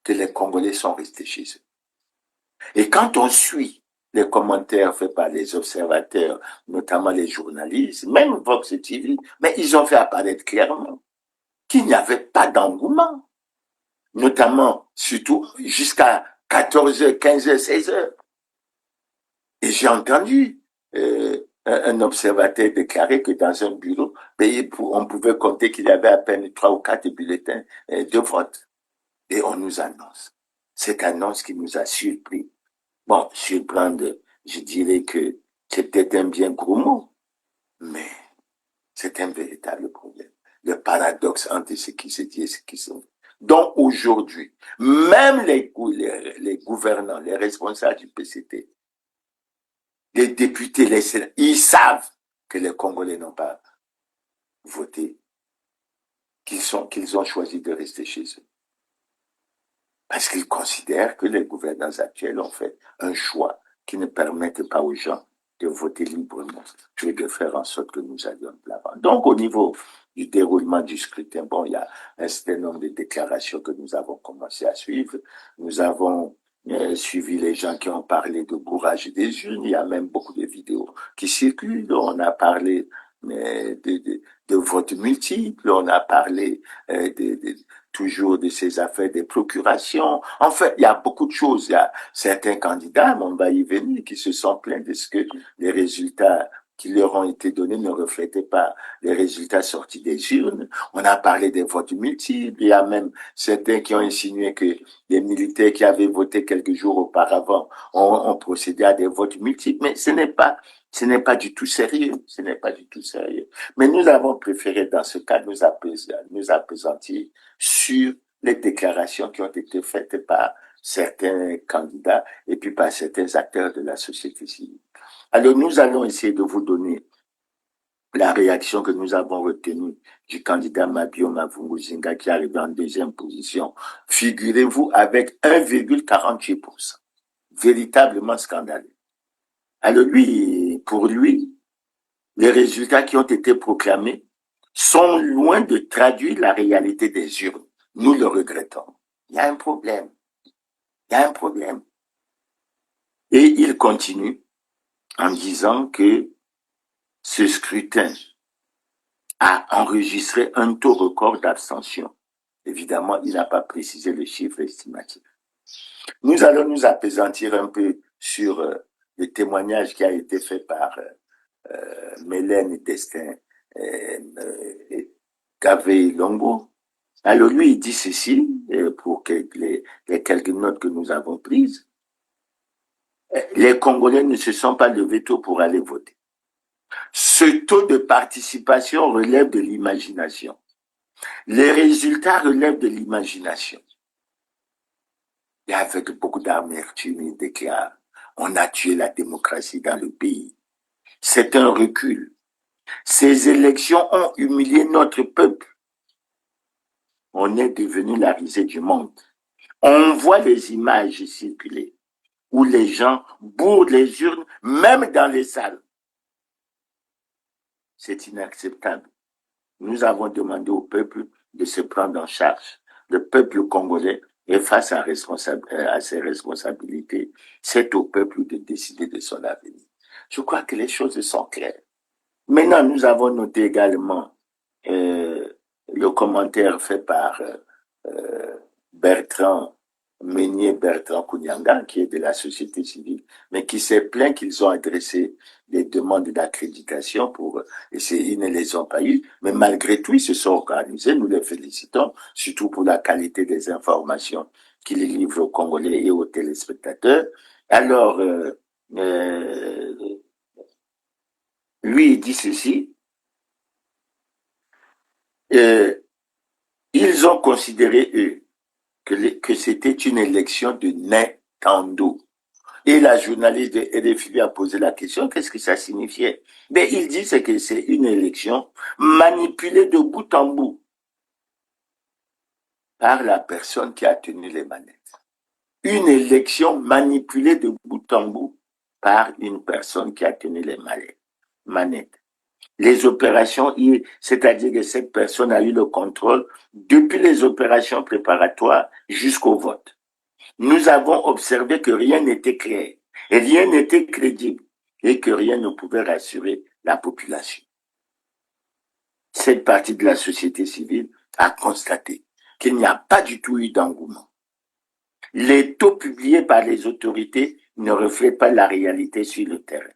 que les Congolais sont restés chez eux. Et quand on suit les commentaires faits par les observateurs, notamment les journalistes, même Vox TV, mais ils ont fait apparaître clairement qu'il n'y avait pas d'engouement, notamment, surtout, jusqu'à 14h, 15h, 16h. Et j'ai entendu un observateur déclarer que dans un bureau, on pouvait compter qu'il y avait à peine 3 ou 4 bulletins de vote. Et on nous annonce. Cette annonce qui nous a surpris. Bon, surprendre, je dirais que c'est peut-être un bien gros mot, mais c'est un véritable problème. Le paradoxe entre ce qui se dit et ce qui se fait. Donc aujourd'hui, même les gouvernants, les responsables du PCT, les députés, les sénateurs, ils savent que les Congolais n'ont pas voté, qu'ils ont choisi de rester chez eux. Parce qu'ils considèrent que les gouvernants actuels ont fait un choix qui ne permettent pas aux gens de voter librement et de faire en sorte que nous allions de l'avant. Donc, au niveau du déroulement du scrutin, bon, il y a un certain nombre de déclarations que nous avons commencé à suivre. Nous avons suivi les gens qui ont parlé de bourrage des urnes. Il y a même beaucoup de vidéos qui circulent. On a parlé de vote multiple, on a parlé toujours de ces affaires des procurations. En fait, il y a beaucoup de choses. Il y a certains candidats, on va y venir, qui se sont plaints de ce que les résultats qui leur ont été donnés ne reflétaient pas les résultats sortis des urnes. On a parlé des votes multiples. Il y a même certains qui ont insinué que les militaires qui avaient voté quelques jours auparavant ont procédé à des votes multiples. Mais ce n'est pas du tout sérieux. Ce n'est pas du tout sérieux. Mais nous avons préféré, dans ce cas, nous appesantir sur les déclarations qui ont été faites par certains candidats et puis par certains acteurs de la société civile. Alors, nous allons essayer de vous donner la réaction que nous avons retenue du candidat Mabio Mavunguzinga qui arrive en deuxième position, figurez-vous, avec 1,48%. Véritablement scandaleux. Alors pour lui, les résultats qui ont été proclamés sont loin de traduire la réalité des urnes. Nous le regrettons. Il y a un problème. Il y a un problème. Et il continue en disant que ce scrutin a enregistré un taux record d'abstention. Évidemment, il n'a pas précisé le chiffre estimatif. Nous allons nous appesantir un peu sur le témoignage qui a été fait par Mélène Destin Gavé Longo. Alors lui, il dit ceci, pour les quelques notes que nous avons prises. Les Congolais ne se sont pas levés tôt pour aller voter. Ce taux de participation relève de l'imagination. Les résultats relèvent de l'imagination. Et avec beaucoup d'amertume, il déclare, on a tué la démocratie dans le pays. C'est un recul. Ces élections ont humilié notre peuple. On est devenu la risée du monde. On voit les images circuler où les gens bourrent les urnes, même dans les salles. C'est inacceptable. Nous avons demandé au peuple de se prendre en charge. Le peuple congolais est face à ses responsabilités. C'est au peuple de décider de son avenir. Je crois que les choses sont claires. Maintenant, nous avons noté également le commentaire fait par Bertrand Kounyanga, qui est de la société civile, mais qui s'est plaint qu'ils ont adressé des demandes d'accréditation ils ne les ont pas eues, mais malgré tout, ils se sont organisés, nous les félicitons, surtout pour la qualité des informations qu'ils livrent aux Congolais et aux téléspectateurs. Alors, lui, il dit ceci, ils ont considéré, eux, que c'était une élection de Nintendo. Et la journaliste de RFI a posé la question, qu'est-ce que ça signifiait? Mais il dit que c'est une élection manipulée de bout en bout par la personne qui a tenu les manettes. Une élection manipulée de bout en bout par une personne qui a tenu les manettes. Les opérations, c'est-à-dire que cette personne a eu le contrôle depuis les opérations préparatoires jusqu'au vote. Nous avons observé que rien n'était clair, et rien n'était crédible, et que rien ne pouvait rassurer la population. Cette partie de la société civile a constaté qu'il n'y a pas du tout eu d'engouement. Les taux publiés par les autorités ne reflètent pas la réalité sur le terrain.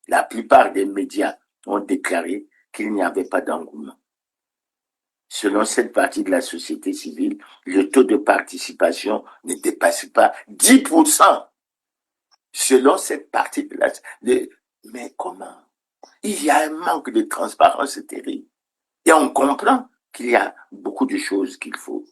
La plupart des médias ont déclaré qu'il n'y avait pas d'engouement. Selon cette partie de la société civile, le taux de participation ne dépasse pas 10%. Selon cette partie de la... Mais comment? Il y a un manque de transparence terrible. Et on comprend qu'il y a beaucoup de choses qu'il faut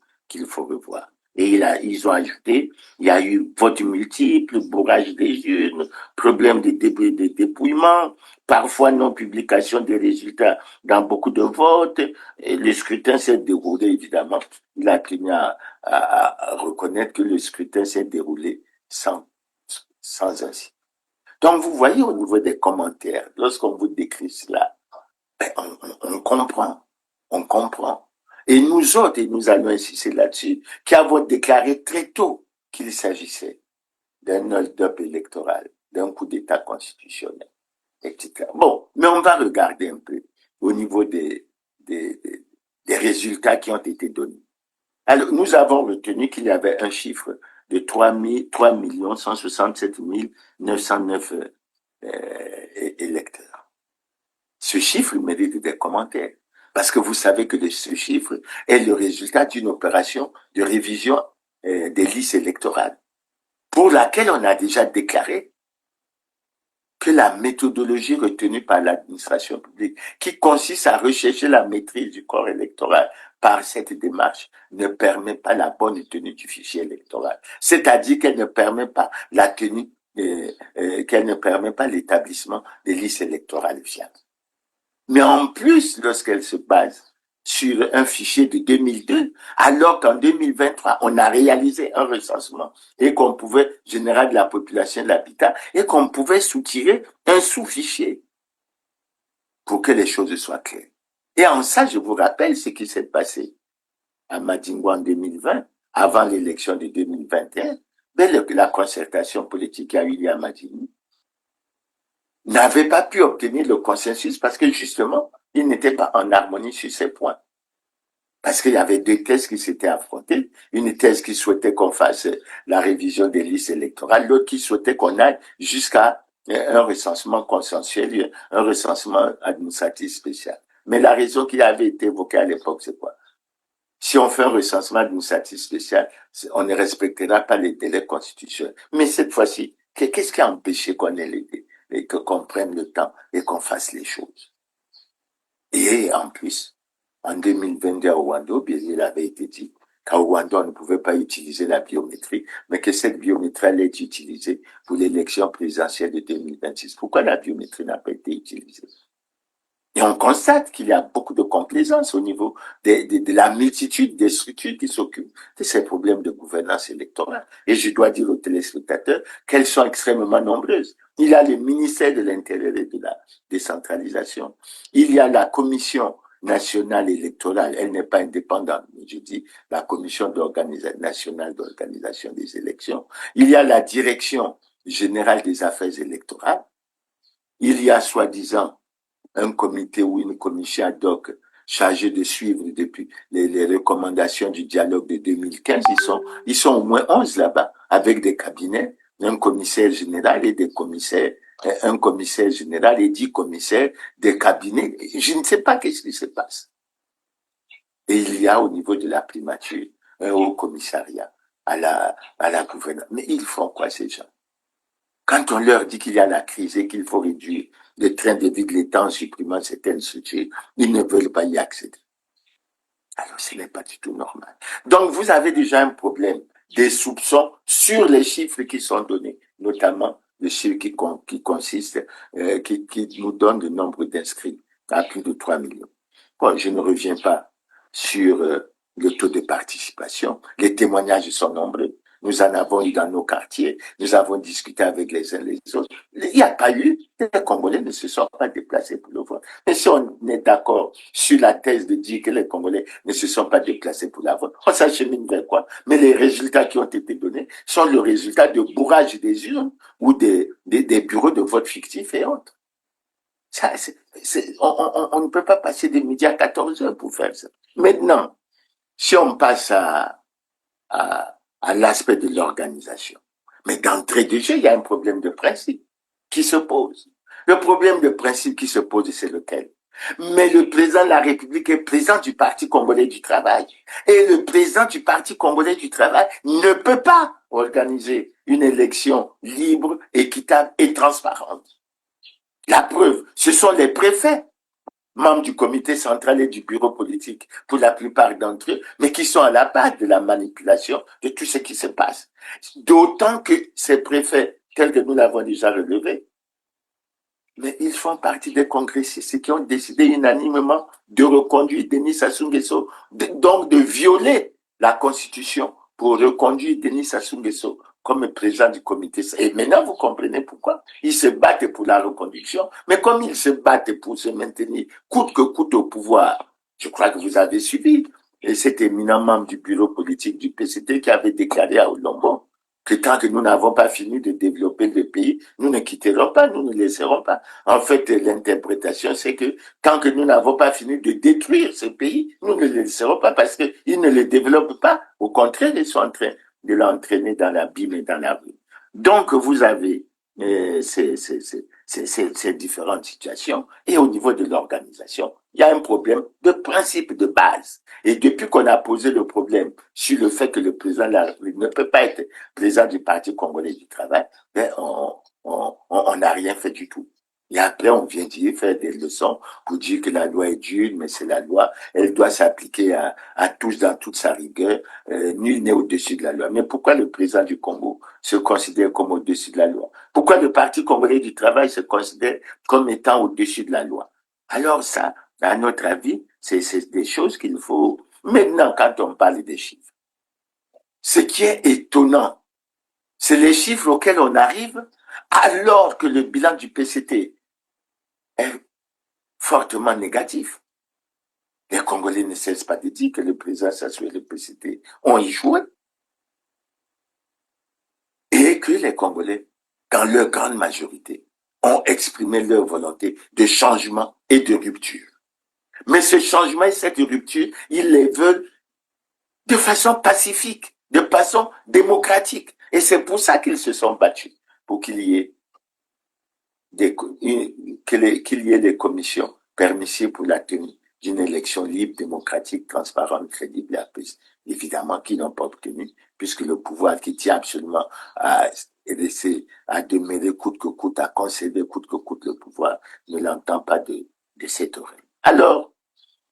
revoir. Et ils ont ajouté, il y a eu vote multiple, bourrage des urnes, problème de dépouillement, parfois non-publication des résultats dans beaucoup de votes. Et le scrutin s'est déroulé, évidemment. Il a tenu à reconnaître que le scrutin s'est déroulé sans incident. Donc, vous voyez au niveau des commentaires, lorsqu'on vous décrit cela, on comprend. On comprend. Et nous autres, et nous allons insister là-dessus, qui avons déclaré très tôt qu'il s'agissait d'un hold-up électoral, d'un coup d'État constitutionnel, etc. Bon, mais on va regarder un peu au niveau des résultats qui ont été donnés. Alors, nous avons retenu qu'il y avait un chiffre de 3 167 909 électeurs. Ce chiffre mérite des commentaires. Parce que vous savez que ce chiffre est le résultat d'une opération de révision des listes électorales, pour laquelle on a déjà déclaré que la méthodologie retenue par l'administration publique, qui consiste à rechercher la maîtrise du corps électoral par cette démarche, ne permet pas la bonne tenue du fichier électoral. C'est-à-dire qu'elle ne permet pas la tenue, qu'elle ne permet pas l'établissement des listes électorales fiables. Mais en plus, lorsqu'elle se base sur un fichier de 2002, alors qu'en 2023, on a réalisé un recensement et qu'on pouvait, général de la population de l'habitat, et qu'on pouvait soutirer un sous-fichier pour que les choses soient claires. Et en ça, je vous rappelle ce qui s'est passé à Madingo en 2020, avant l'élection de 2021, mais la concertation politique qui a eu lieu à Madingo n'avait pas pu obtenir le consensus parce que justement, il n'était pas en harmonie sur ces points. Parce qu'il y avait deux thèses qui s'étaient affrontées. Une thèse qui souhaitait qu'on fasse la révision des listes électorales, l'autre qui souhaitait qu'on aille jusqu'à un recensement consensuel, un recensement administratif spécial. Mais la raison qui avait été évoquée à l'époque, c'est quoi? Si on fait un recensement administratif spécial, on ne respectera pas les délais constitutionnels. Mais cette fois-ci, qu'est-ce qui a empêché qu'on ait les délais et qu'on prenne le temps et qu'on fasse les choses? Et en plus, en 2022 à Rwanda, bien il avait été dit qu'à Rwanda, on ne pouvait pas utiliser la biométrie, mais que cette biométrie allait être utilisée pour l'élection présidentielle de 2026. Pourquoi la biométrie n'a pas été utilisée? Et on constate qu'il y a beaucoup de complaisance au niveau de la multitude des structures qui s'occupent de ces problèmes de gouvernance électorale. Et je dois dire aux téléspectateurs qu'elles sont extrêmement nombreuses. Il y a le ministère de l'Intérieur et de la décentralisation. Il y a la Commission nationale électorale. Elle n'est pas indépendante, mais je dis la Commission nationale d'organisation des élections. Il y a la Direction générale des affaires électorales. Il y a, soi-disant, un comité ou une commission ad hoc chargée de suivre depuis les recommandations du dialogue de 2015. Ils sont au moins 11 là-bas, avec des cabinets, un commissaire général et des commissaires, un commissaire général et 10 commissaires, des cabinets. Je ne sais pas qu'est-ce qui se passe. Et il y a au niveau de la primature un haut commissariat à la gouvernance. Mais ils font quoi ces gens? Quand on leur dit qu'il y a la crise et qu'il faut réduire le train de vie de l'État en supprimant certaines structures, ils ne veulent pas y accéder. Alors ce n'est pas du tout normal. Donc vous avez déjà un problème, des soupçons sur les chiffres qui sont donnés, notamment le chiffre qui consiste, qui nous donne le nombre d'inscrits à plus de 3 millions. Bon, je ne reviens pas sur le taux de participation. Les témoignages sont nombreux. Nous en avons eu dans nos quartiers. Nous avons discuté avec les uns les autres. Il n'y a pas eu, les Congolais ne se sont pas déplacés pour le vote. Mais si on est d'accord sur la thèse de dire que les Congolais ne se sont pas déplacés pour la vote, on s'achemine vers quoi? Mais les résultats qui ont été donnés sont le résultat de bourrage des urnes ou des bureaux de vote fictifs et autres. Ça, on ne peut pas passer des midi à 14 heures pour faire ça. Maintenant, si on passe à l'aspect de l'organisation. Mais d'entrée de jeu, il y a un problème de principe qui se pose. Le problème de principe qui se pose, c'est lequel? Mais le président de la République est président du Parti congolais du travail. Et le président du Parti congolais du travail ne peut pas organiser une élection libre, équitable et transparente. La preuve, ce sont les préfets, membres du comité central et du bureau politique, pour la plupart d'entre eux, mais qui sont à la base de la manipulation de tout ce qui se passe. D'autant que ces préfets, tels que nous l'avons déjà relevé, mais ils font partie des congressistes qui ont décidé unanimement de reconduire Denis Sassou Nguesso, donc de violer la Constitution pour reconduire Denis Sassou Nguesso comme président du comité. Et maintenant, vous comprenez pourquoi. Ils se battent pour la reconduction, mais comme ils se battent pour se maintenir coûte que coûte au pouvoir, je crois que vous avez suivi, et cet éminent membre du bureau politique du PCT qui avait déclaré à Olombo que tant que nous n'avons pas fini de développer le pays, nous ne quitterons pas, nous ne laisserons pas. En fait, l'interprétation, c'est que tant que nous n'avons pas fini de détruire ce pays, nous ne le laisserons pas parce qu'ils ne le développent pas. Au contraire, ils sont en train de l'entraîner dans l'abîme et dans la rue. Donc, vous avez ces différentes situations. Et au niveau de l'organisation, il y a un problème de principe de base. Et depuis qu'on a posé le problème sur le fait que le président de la République ne peut pas être président du Parti congolais du travail, ben on n'a rien fait du tout. Et après, on vient d'y faire des leçons pour dire que la loi est dure, mais c'est la loi. Elle doit s'appliquer à tous dans toute sa rigueur. Nul n'est au-dessus de la loi. Mais pourquoi le président du Congo se considère comme au-dessus de la loi? Pourquoi le Parti congolais du travail se considère comme étant au-dessus de la loi? Alors ça, à notre avis, c'est des choses qu'il faut... Maintenant, quand on parle des chiffres, ce qui est étonnant, c'est les chiffres auxquels on arrive alors que le bilan du PCT est fortement négatif. Les Congolais ne cessent pas de dire que le président Sassou et le PCT ont échoué et que les Congolais, dans leur grande majorité, ont exprimé leur volonté de changement et de rupture. Mais ce changement et cette rupture, ils les veulent de façon pacifique, de façon démocratique. Et c'est pour ça qu'ils se sont battus, pour qu'il y ait des commissions permissives pour la tenue d'une élection libre, démocratique, transparente, crédible et apaisée. Évidemment qu'ils n'ont pas obtenu, puisque le pouvoir qui tient absolument à demeurer coûte que coûte, à conserver coûte que coûte le pouvoir, ne l'entend pas de cette oreille. Alors,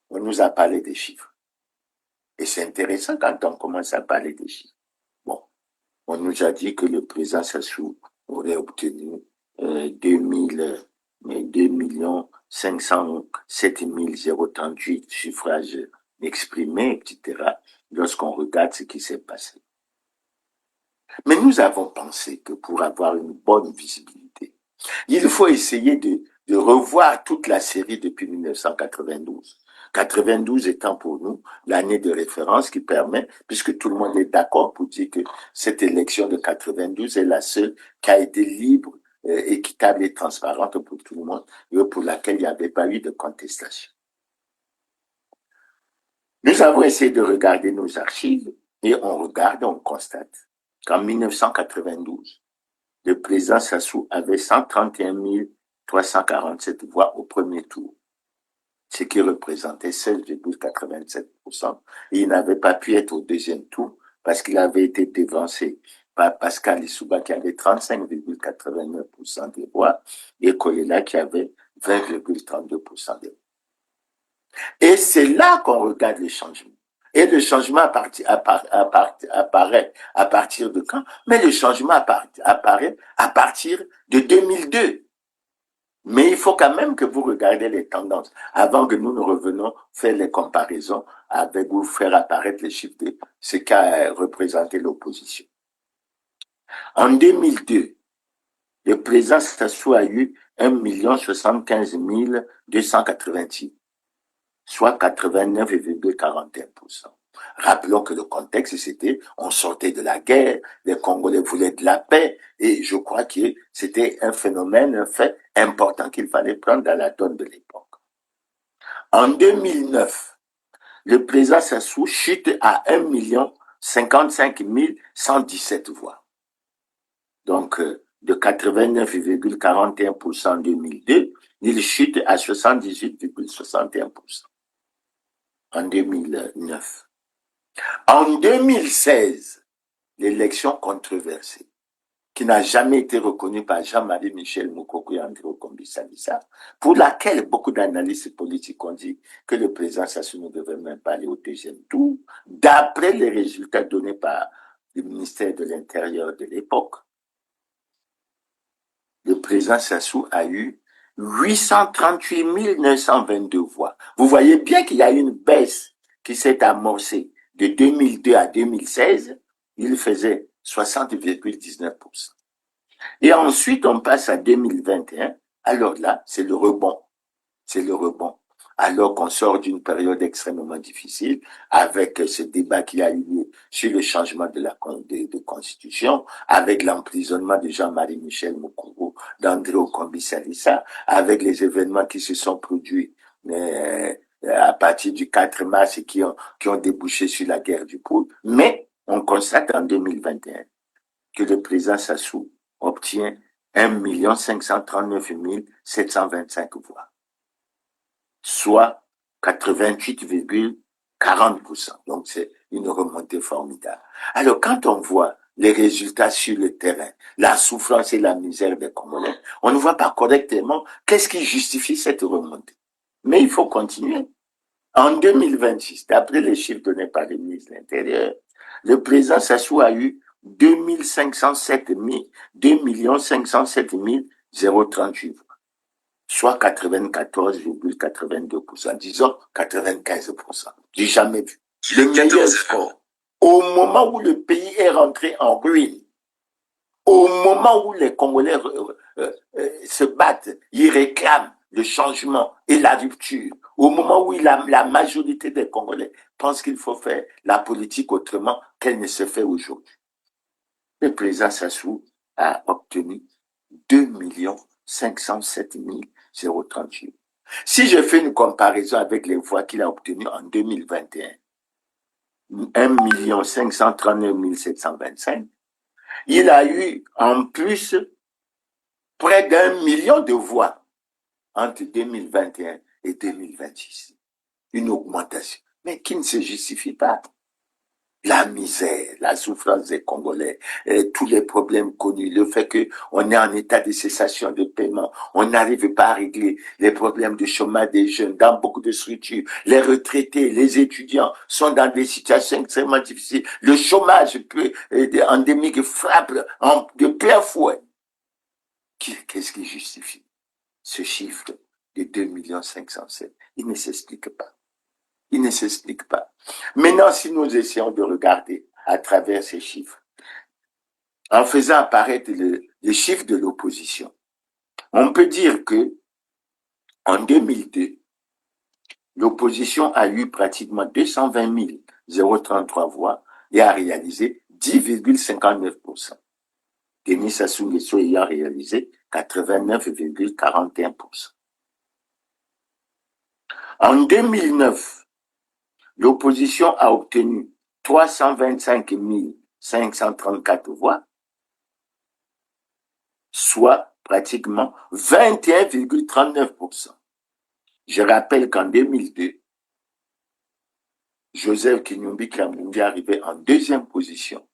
on nous a parlé des chiffres. Et c'est intéressant quand on commence à parler des chiffres. Bon, on nous a dit que le président Sassou aurait obtenu 2 507 038 suffrages exprimés, etc., lorsqu'on regarde ce qui s'est passé. Mais nous avons pensé que pour avoir une bonne visibilité, il faut essayer de revoir toute la série depuis 1992. 92 étant pour nous l'année de référence qui permet, puisque tout le monde est d'accord pour dire que cette élection de 92 est la seule qui a été libre, équitable et transparente pour tout le monde et pour laquelle il n'y avait pas eu de contestation. Nous avons essayé de regarder nos archives et on regarde, on constate qu'en 1992, le président Sassou avait 131 347 voix au premier tour, ce qui représentait 16,87%. Et il n'avait pas pu être au deuxième tour parce qu'il avait été dévancé par Pascal Lissouba qui avait 35,89% des voix et Kolela qui avait 20,32% des voix. Et c'est là qu'on regarde le changement. Et le changement apparaît à partir de quand? Mais le changement apparaît à partir de 2002. Mais il faut quand même que vous regardiez les tendances avant que nous ne revenons faire les comparaisons avec vous, faire apparaître les chiffres de ce qu'a représenté l'opposition. En 2002, le président Sassou a eu 1 75 286, soit 89,41%. Rappelons que le contexte, c'était, on sortait de la guerre, les Congolais voulaient de la paix, et je crois que c'était un phénomène, un fait important qu'il fallait prendre dans la donne de l'époque. En 2009, le président Sassou chute à 1 55 117 voix. Donc, de 89,41% en 2002, il chute à 78,61% en 2009. En 2016, l'élection controversée, qui n'a jamais été reconnue par Jean-Marie Michel Moukoko et André Okombi-Salissa, pour laquelle beaucoup d'analystes politiques ont dit que le président Sassou ne devait même pas aller au deuxième tour, d'après les résultats donnés par le ministère de l'Intérieur de l'époque. Le président Sassou a eu 838 922 voix. Vous voyez bien qu'il y a une baisse qui s'est amorcée de 2002 à 2016. Il faisait 60,19%. Et ensuite, on passe à 2021. Alors là, c'est le rebond. C'est le rebond. Alors qu'on sort d'une période extrêmement difficile, avec ce débat qui a eu lieu sur le changement de la constitution, avec l'emprisonnement de Jean-Marie Michel Moukoko, d'André Okombi-Salissa, avec les événements qui se sont produits à partir du 4 mars et qui ont débouché sur la guerre du Poul. Mais on constate en 2021 que le président Sassou obtient 1 539 725 voix, soit 88,40%. Donc, c'est une remontée formidable. Alors, quand on voit les résultats sur le terrain, la souffrance et la misère des Congolais, on ne voit pas correctement qu'est-ce qui justifie cette remontée. Mais il faut continuer. En 2026, d'après les chiffres donnés par le ministre de l'Intérieur, le président Sassou a eu 2 507 038 voix, soit 94,82%, disons 95%. J'ai jamais vu. Le meilleur score. Au moment où le pays est rentré en ruine, au moment où les Congolais se battent, ils réclament le changement et la rupture, au moment où la majorité des Congolais pensent qu'il faut faire la politique autrement qu'elle ne se fait aujourd'hui. Le président Sassou a obtenu 2 507 038. Si je fais une comparaison avec les voix qu'il a obtenues en 2021, 1 539 725, il a eu en plus près d'1 million de voix entre 2021 et 2026. Une augmentation, mais qui ne se justifie pas. La misère, la souffrance des Congolais, tous les problèmes connus, le fait qu'on est en état de cessation de paiement, on n'arrive pas à régler les problèmes de chômage des jeunes dans beaucoup de structures, les retraités, les étudiants sont dans des situations extrêmement difficiles, le chômage endémique frappe de plein fouet. Qu'est-ce qui justifie ce chiffre de 2 507 000? Il ne s'explique pas. Il ne s'explique pas. Maintenant, si nous essayons de regarder à travers ces chiffres, en faisant apparaître les chiffres de l'opposition, on peut dire que en 2002, l'opposition a eu pratiquement 220 033 voix et a réalisé 10,59%. Denis Sassou Nguesso ayant réalisé 89,41%. En 2009, l'opposition a obtenu 325 534 voix, soit pratiquement 21,39%. Je rappelle qu'en 2002, Joseph Kinyombi Kyambungu est arrivé en deuxième position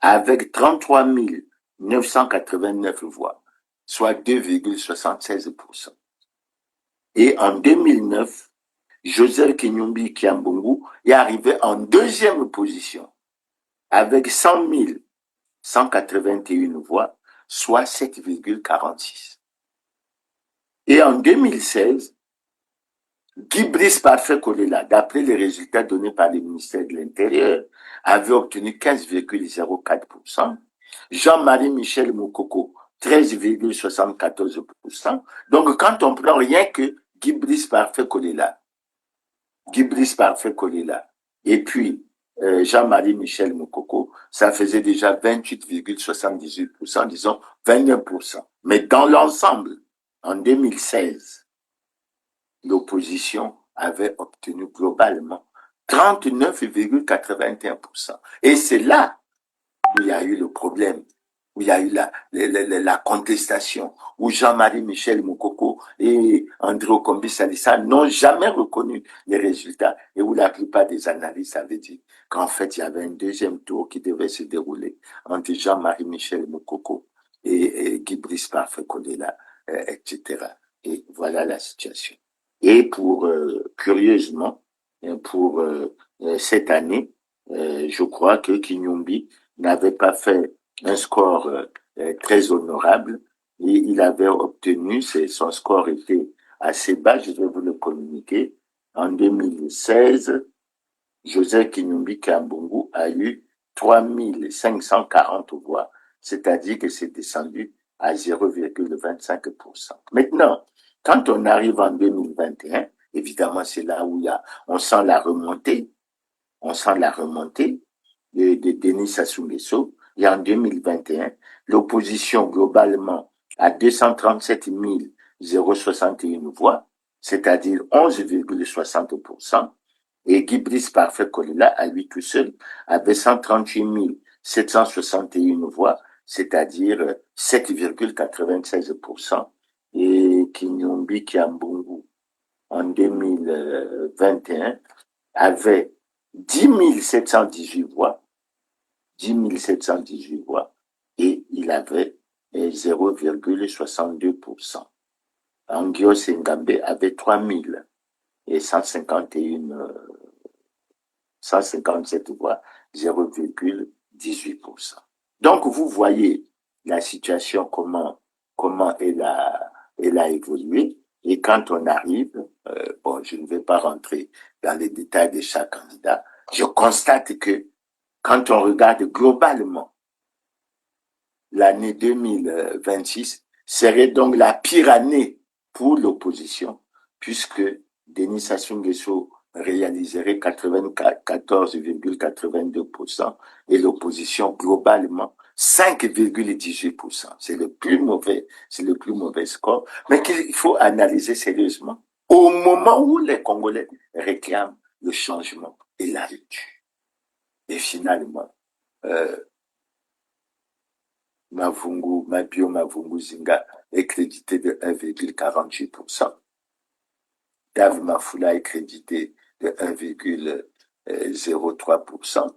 avec 33 989 voix, soit 2,76%. Et en 2009, Joseph Kinyombi Kyambungu est arrivé en deuxième position avec 100 181 voix, soit 7,46. Et en 2016, Guy Brice Parfait Kolela, d'après les résultats donnés par le ministère de l'Intérieur, avait obtenu 15,04%. Jean-Marie Michel Moukoko, 13,74%. Donc, quand on prend rien que Guy Brice Parfait Kolela, et puis Jean-Marie Michel Moukoko, ça faisait déjà 28,78%, disons 29%. Mais dans l'ensemble, en 2016, l'opposition avait obtenu globalement 39,81%. Et c'est là où il y a eu le problème, où il y a eu la contestation, où Jean-Marie Michel Moukoko et André Okombi Salissa n'ont jamais reconnu les résultats et où la plupart des analystes avaient dit qu'en fait, il y avait un deuxième tour qui devait se dérouler entre Jean-Marie Michel Moukoko et Guy Brice Parfait Kolela, etc. Et voilà la situation. Et curieusement, pour cette année, je crois que Kinyombi n'avait pas fait un score très honorable. Et il avait obtenu, son score était assez bas, je vais vous le communiquer. En 2016, Joseph Kinyombi Kyambungu a eu 3540 voix, c'est-à-dire que c'est descendu à 0,25%. Maintenant, quand on arrive en 2021, évidemment, c'est là où on sent la remontée de Denis Sassou Nguesso. Et en 2021, l'opposition globalement a 237 061 voix, c'est-à-dire 11,60%. Et Guy Brice Parfait Kolela, à lui tout seul, avait 138 761 voix, c'est-à-dire 7,96%. Et Kinyombi Kyambungu, en 2021, avait 10 718 voix, et il avait 0,62%. Angio Sengambe avait 157 voix, 0,18%. Donc, vous voyez la situation, comment elle a évolué. Et quand on arrive, bon, je ne vais pas rentrer dans les détails de chaque candidat, je constate que quand on regarde globalement, l'année 2026 serait donc la pire année pour l'opposition, puisque Denis Sassou Nguesso réaliserait 94,82% et l'opposition globalement 5,18%. C'est le plus mauvais score, mais qu'il faut analyser sérieusement au moment où les Congolais réclament le changement et la rupture. Et finalement, Mabio Mavungu Zinga est crédité de 1,48%. Dave Mafula est crédité de 1,03%.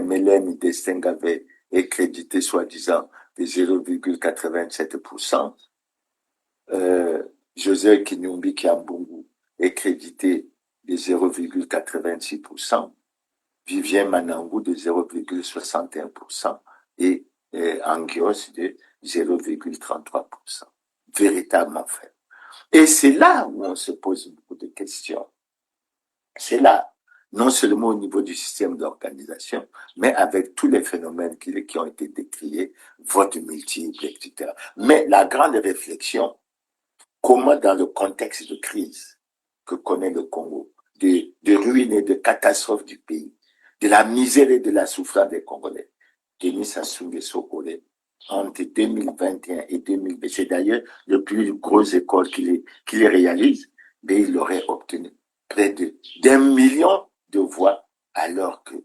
Mélène Destin Gavé est crédité soi-disant de 0,87%. José Kinyumbi Kiambungu est crédité de 0,86%. Vivien Manangou de 0,61% et Angios de 0,33%. Véritablement fait. Et c'est là où on se pose beaucoup de questions. C'est là, non seulement au niveau du système d'organisation, mais avec tous les phénomènes qui ont été décriés, vote multiple, etc. Mais la grande réflexion, comment dans le contexte de crise que connaît le Congo, de ruines et de catastrophes du pays, de la misère et de la souffrance des Congolais, Denis Sassou Nguesso aurait, entre 2021 et 2020, c'est d'ailleurs le plus gros école qu'il réalise, mais il aurait obtenu près d'1 million de voix, alors que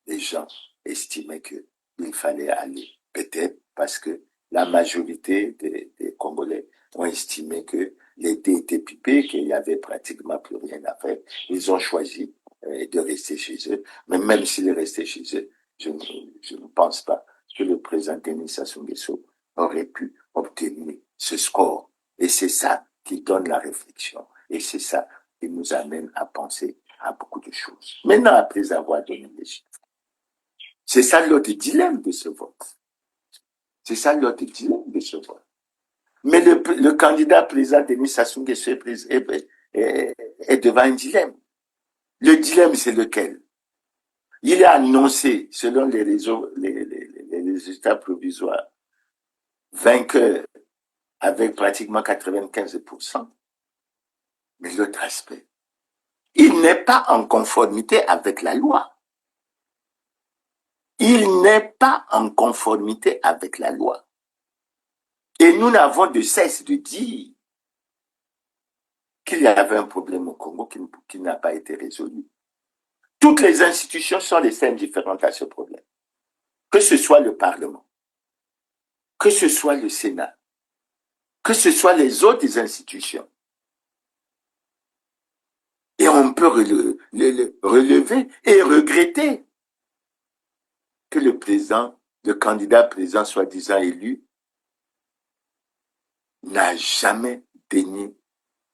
les gens estimaient qu'il fallait aller, peut-être parce que la majorité des Congolais ont estimé que l'été était pipé, qu'il n'y avait pratiquement plus rien à faire. Ils ont choisi de rester chez eux. Mais même s'ils restaient chez eux, je ne pense pas que le président Denis Sassou Nguesso aurait pu obtenir ce score. Et c'est ça qui donne la réflexion. Et c'est ça qui nous amène à penser à beaucoup de choses. Maintenant, après avoir donné les chiffres, c'est ça l'autre dilemme de ce vote. C'est ça l'autre dilemme de ce vote. Mais le candidat président Denis Sassou Nguesso est devant un dilemme. Le dilemme, c'est lequel? Il a annoncé, selon les résultats provisoires, vainqueur avec pratiquement 95%. Mais l'autre aspect, il n'est pas en conformité avec la loi. Il n'est pas en conformité avec la loi. Et nous n'avons de cesse de dire qu'il y avait un problème au Congo qui n'a pas été résolu. Toutes les institutions sont les seules différentes à ce problème. Que ce soit le Parlement, que ce soit le Sénat, que ce soit les autres institutions. Et on peut relever et regretter que le candidat président soi-disant élu, n'a jamais daigné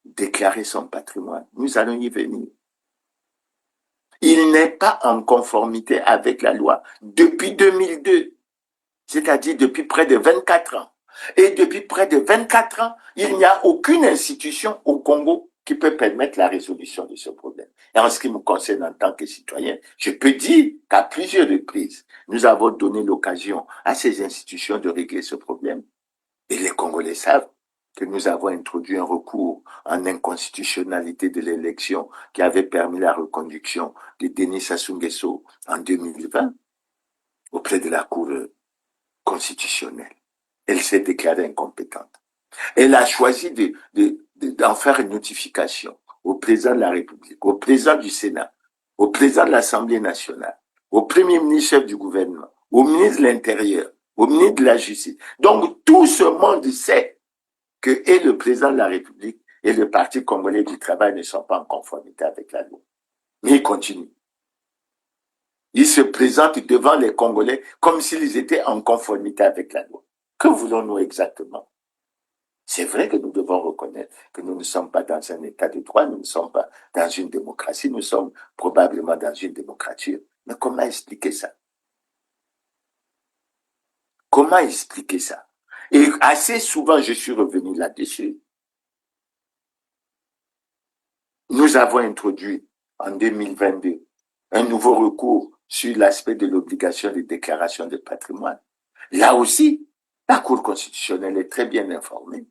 déclarer son patrimoine. Nous allons y venir. Il n'est pas en conformité avec la loi depuis 2002, c'est-à-dire depuis près de 24 ans. Et depuis près de 24 ans, il n'y a aucune institution au Congo qui peut permettre la résolution de ce problème. Et en ce qui me concerne en tant que citoyen, je peux dire qu'à plusieurs reprises, nous avons donné l'occasion à ces institutions de régler ce problème. Et les Congolais savent que nous avons introduit un recours en inconstitutionnalité de l'élection qui avait permis la reconduction de Denis Sassou Nguesso en 2020 auprès de la Cour constitutionnelle. Elle s'est déclarée incompétente. Elle a choisi d'en faire une notification au président de la République, au président du Sénat, au président de l'Assemblée nationale, au premier ministre chef du gouvernement, au ministre de l'Intérieur, au ministre de la Justice. Donc tout ce monde sait que et le président de la République et le Parti congolais du travail ne sont pas en conformité avec la loi. Mais ils continuent. Ils se présentent devant les Congolais comme s'ils étaient en conformité avec la loi. Que voulons-nous exactement? C'est vrai que nous devons reconnaître que nous ne sommes pas dans un état de droit, nous ne sommes pas dans une démocratie, nous sommes probablement dans une démocrature. Mais comment expliquer ça? Comment expliquer ça? Et assez souvent, je suis revenu là-dessus. Nous avons introduit en 2022 un nouveau recours sur l'aspect de l'obligation de déclaration de patrimoine. Là aussi, la Cour constitutionnelle est très bien informée.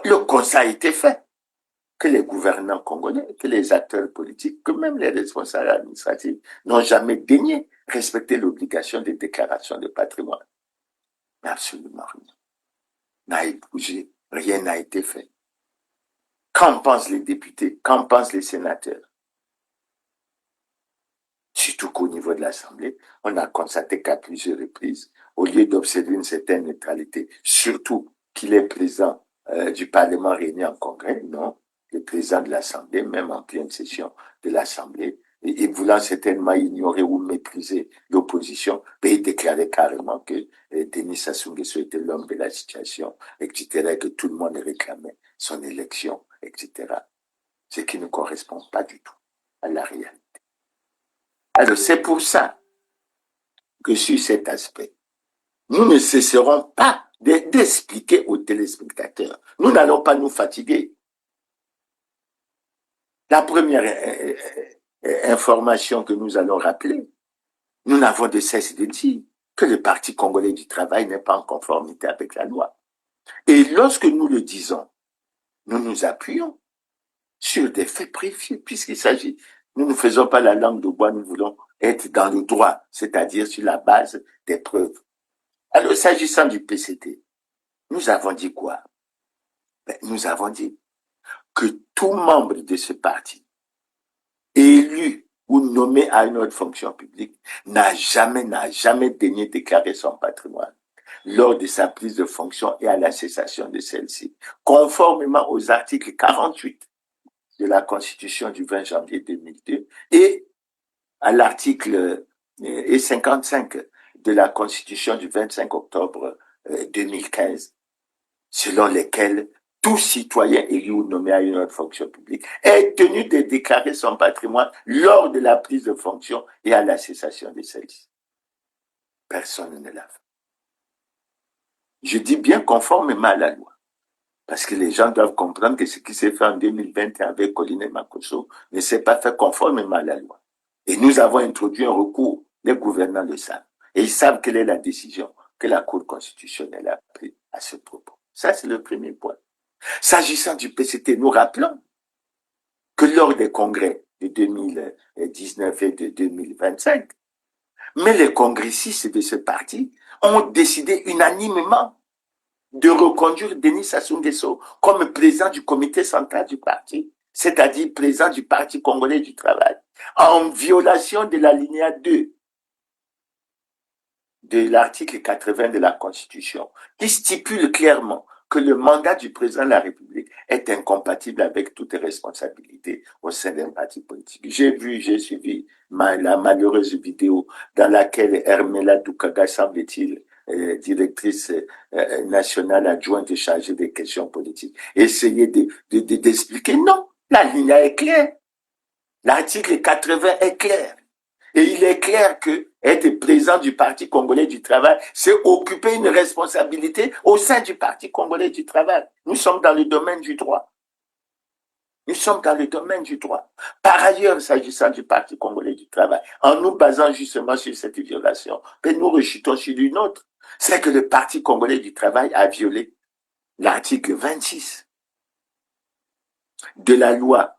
Le constat a été fait que les gouvernants congolais, que les acteurs politiques, que même les responsables administratifs n'ont jamais daigné respecter l'obligation de déclaration de patrimoine. Mais absolument rien n'a bougé, rien n'a été fait. Qu'en pensent les députés? Qu'en pensent les sénateurs? Surtout qu'au niveau de l'Assemblée, on a constaté qu'à plusieurs reprises, au lieu d'observer une certaine neutralité, surtout qu'il est président du Parlement réuni en congrès, non, le président de l'Assemblée, même en pleine session de l'Assemblée, et voulant certainement ignorer ou mépriser l'opposition, il déclarait carrément que Denis Sassou Nguesso était l'homme de la situation, etc., et que tout le monde réclamait son élection, etc. Ce qui ne correspond pas du tout à la réalité. Alors, c'est pour ça que sur cet aspect, nous ne cesserons pas d'expliquer aux téléspectateurs. Nous n'allons pas nous fatiguer. La première information que nous allons rappeler, nous n'avons de cesse de dire que le Parti congolais du travail n'est pas en conformité avec la loi. Et lorsque nous le disons, nous nous appuyons sur des faits précis, puisqu'il s'agit, nous ne faisons pas la langue de bois, nous voulons être dans le droit, c'est-à-dire sur la base des preuves. Alors, s'agissant du PCT, nous avons dit quoi? Nous avons dit que tout membre de ce parti, élu ou nommé à une autre fonction publique, n'a jamais daigné déclarer son patrimoine lors de sa prise de fonction et à la cessation de celle-ci, conformément aux articles 48 de la Constitution du 20 janvier 2002 et à l'article 55 de la Constitution du 25 octobre 2015, selon lesquels tout citoyen élu ou nommé à une autre fonction publique est tenu de déclarer son patrimoine lors de la prise de fonction et à la cessation de celle-ci. Personne ne l'a fait. Je dis bien conformément à la loi. Parce que les gens doivent comprendre que ce qui s'est fait en 2021 avec Colline Makosso ne s'est pas fait conformément à la loi. Et nous avons introduit un recours, les gouvernants le savent. Et ils savent quelle est la décision que la Cour constitutionnelle a prise à ce propos. Ça, c'est le premier point. S'agissant du PCT, nous rappelons que lors des congrès de 2019 et de 2025, mais les congressistes de ce parti ont décidé unanimement de reconduire Denis Sassou Nguesso comme président du comité central du parti, c'est-à-dire président du Parti congolais du travail, en violation de l'alinéa 2 de l'article 80 de la Constitution, qui stipule clairement que le mandat du président de la République est incompatible avec toute responsabilité au sein d'un parti politique. J'ai suivi la malheureuse vidéo dans laquelle Hermela Doukaga, semble-t-il, directrice nationale adjointe chargée des questions politiques, essayer d'expliquer. Non, la ligne est claire. L'article 80 est clair. Et il est clair que être président du Parti congolais du travail, c'est occuper une responsabilité au sein du Parti congolais du travail. Nous sommes dans le domaine du droit. Nous sommes dans le domaine du droit. Par ailleurs, s'agissant du Parti congolais du travail, en nous basant justement sur cette violation, nous rechutons sur une autre. C'est que le Parti congolais du travail a violé l'article 26 de la loi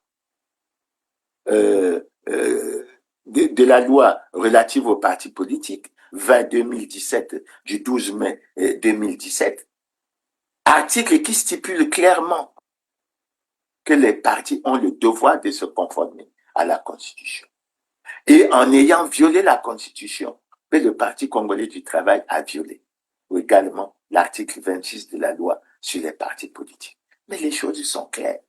de la loi relative aux partis politiques 20-2017 du 12 mai 2017, article qui stipule clairement que les partis ont le devoir de se conformer à la Constitution. Et en ayant violé la Constitution, le Parti congolais du travail a violé également l'article 26 de la loi sur les partis politiques. Mais les choses sont claires.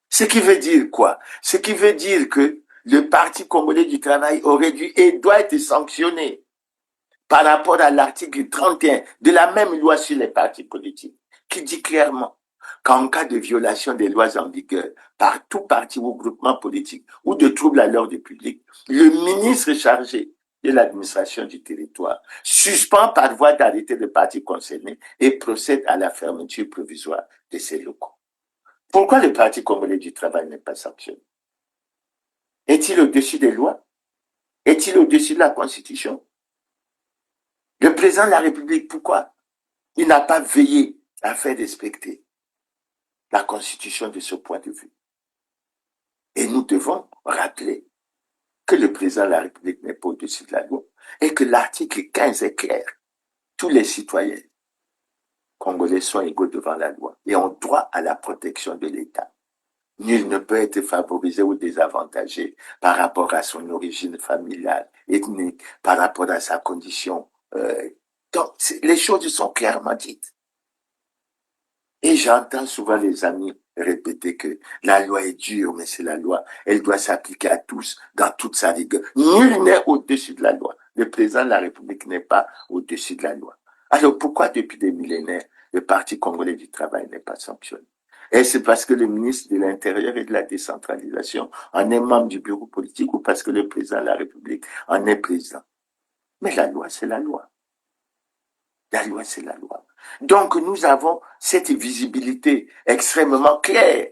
Ce qui veut dire quoi? Ce qui veut dire que le Parti congolais du travail aurait dû et doit être sanctionné par rapport à l'article 31 de la même loi sur les partis politiques, qui dit clairement qu'en cas de violation des lois en vigueur par tout parti ou groupement politique ou de trouble à l'ordre public, le ministre chargé et l'administration du territoire, suspend par voie d'arrêté le parti concerné et procède à la fermeture provisoire de ses locaux. Pourquoi le Parti congolais du travail n'est pas sanctionné? Est-il au-dessus des lois? Est-il au-dessus de la Constitution? Le président de la République, pourquoi il n'a pas veillé à faire respecter la Constitution de ce point de vue? Et nous devons rappeler que le président de la République n'est pas au-dessus de la loi et que l'article 15 est clair. Tous les citoyens congolais sont égaux devant la loi et ont droit à la protection de l'État. Nul ne peut être favorisé ou désavantagé par rapport à son origine familiale, ethnique, par rapport à sa condition. Donc, les choses sont clairement dites. Et j'entends souvent les amis répéter que la loi est dure, mais c'est la loi. Elle doit s'appliquer à tous dans toute sa rigueur. Nul n'est au-dessus de la loi. Le président de la République n'est pas au-dessus de la loi. Alors pourquoi depuis des millénaires, le Parti congolais du travail n'est pas sanctionné? Et c'est parce que le ministre de l'Intérieur et de la décentralisation en est membre du bureau politique ou parce que le président de la République en est président? Mais la loi, c'est la loi. La loi, c'est la loi. Donc, nous avons cette visibilité extrêmement claire.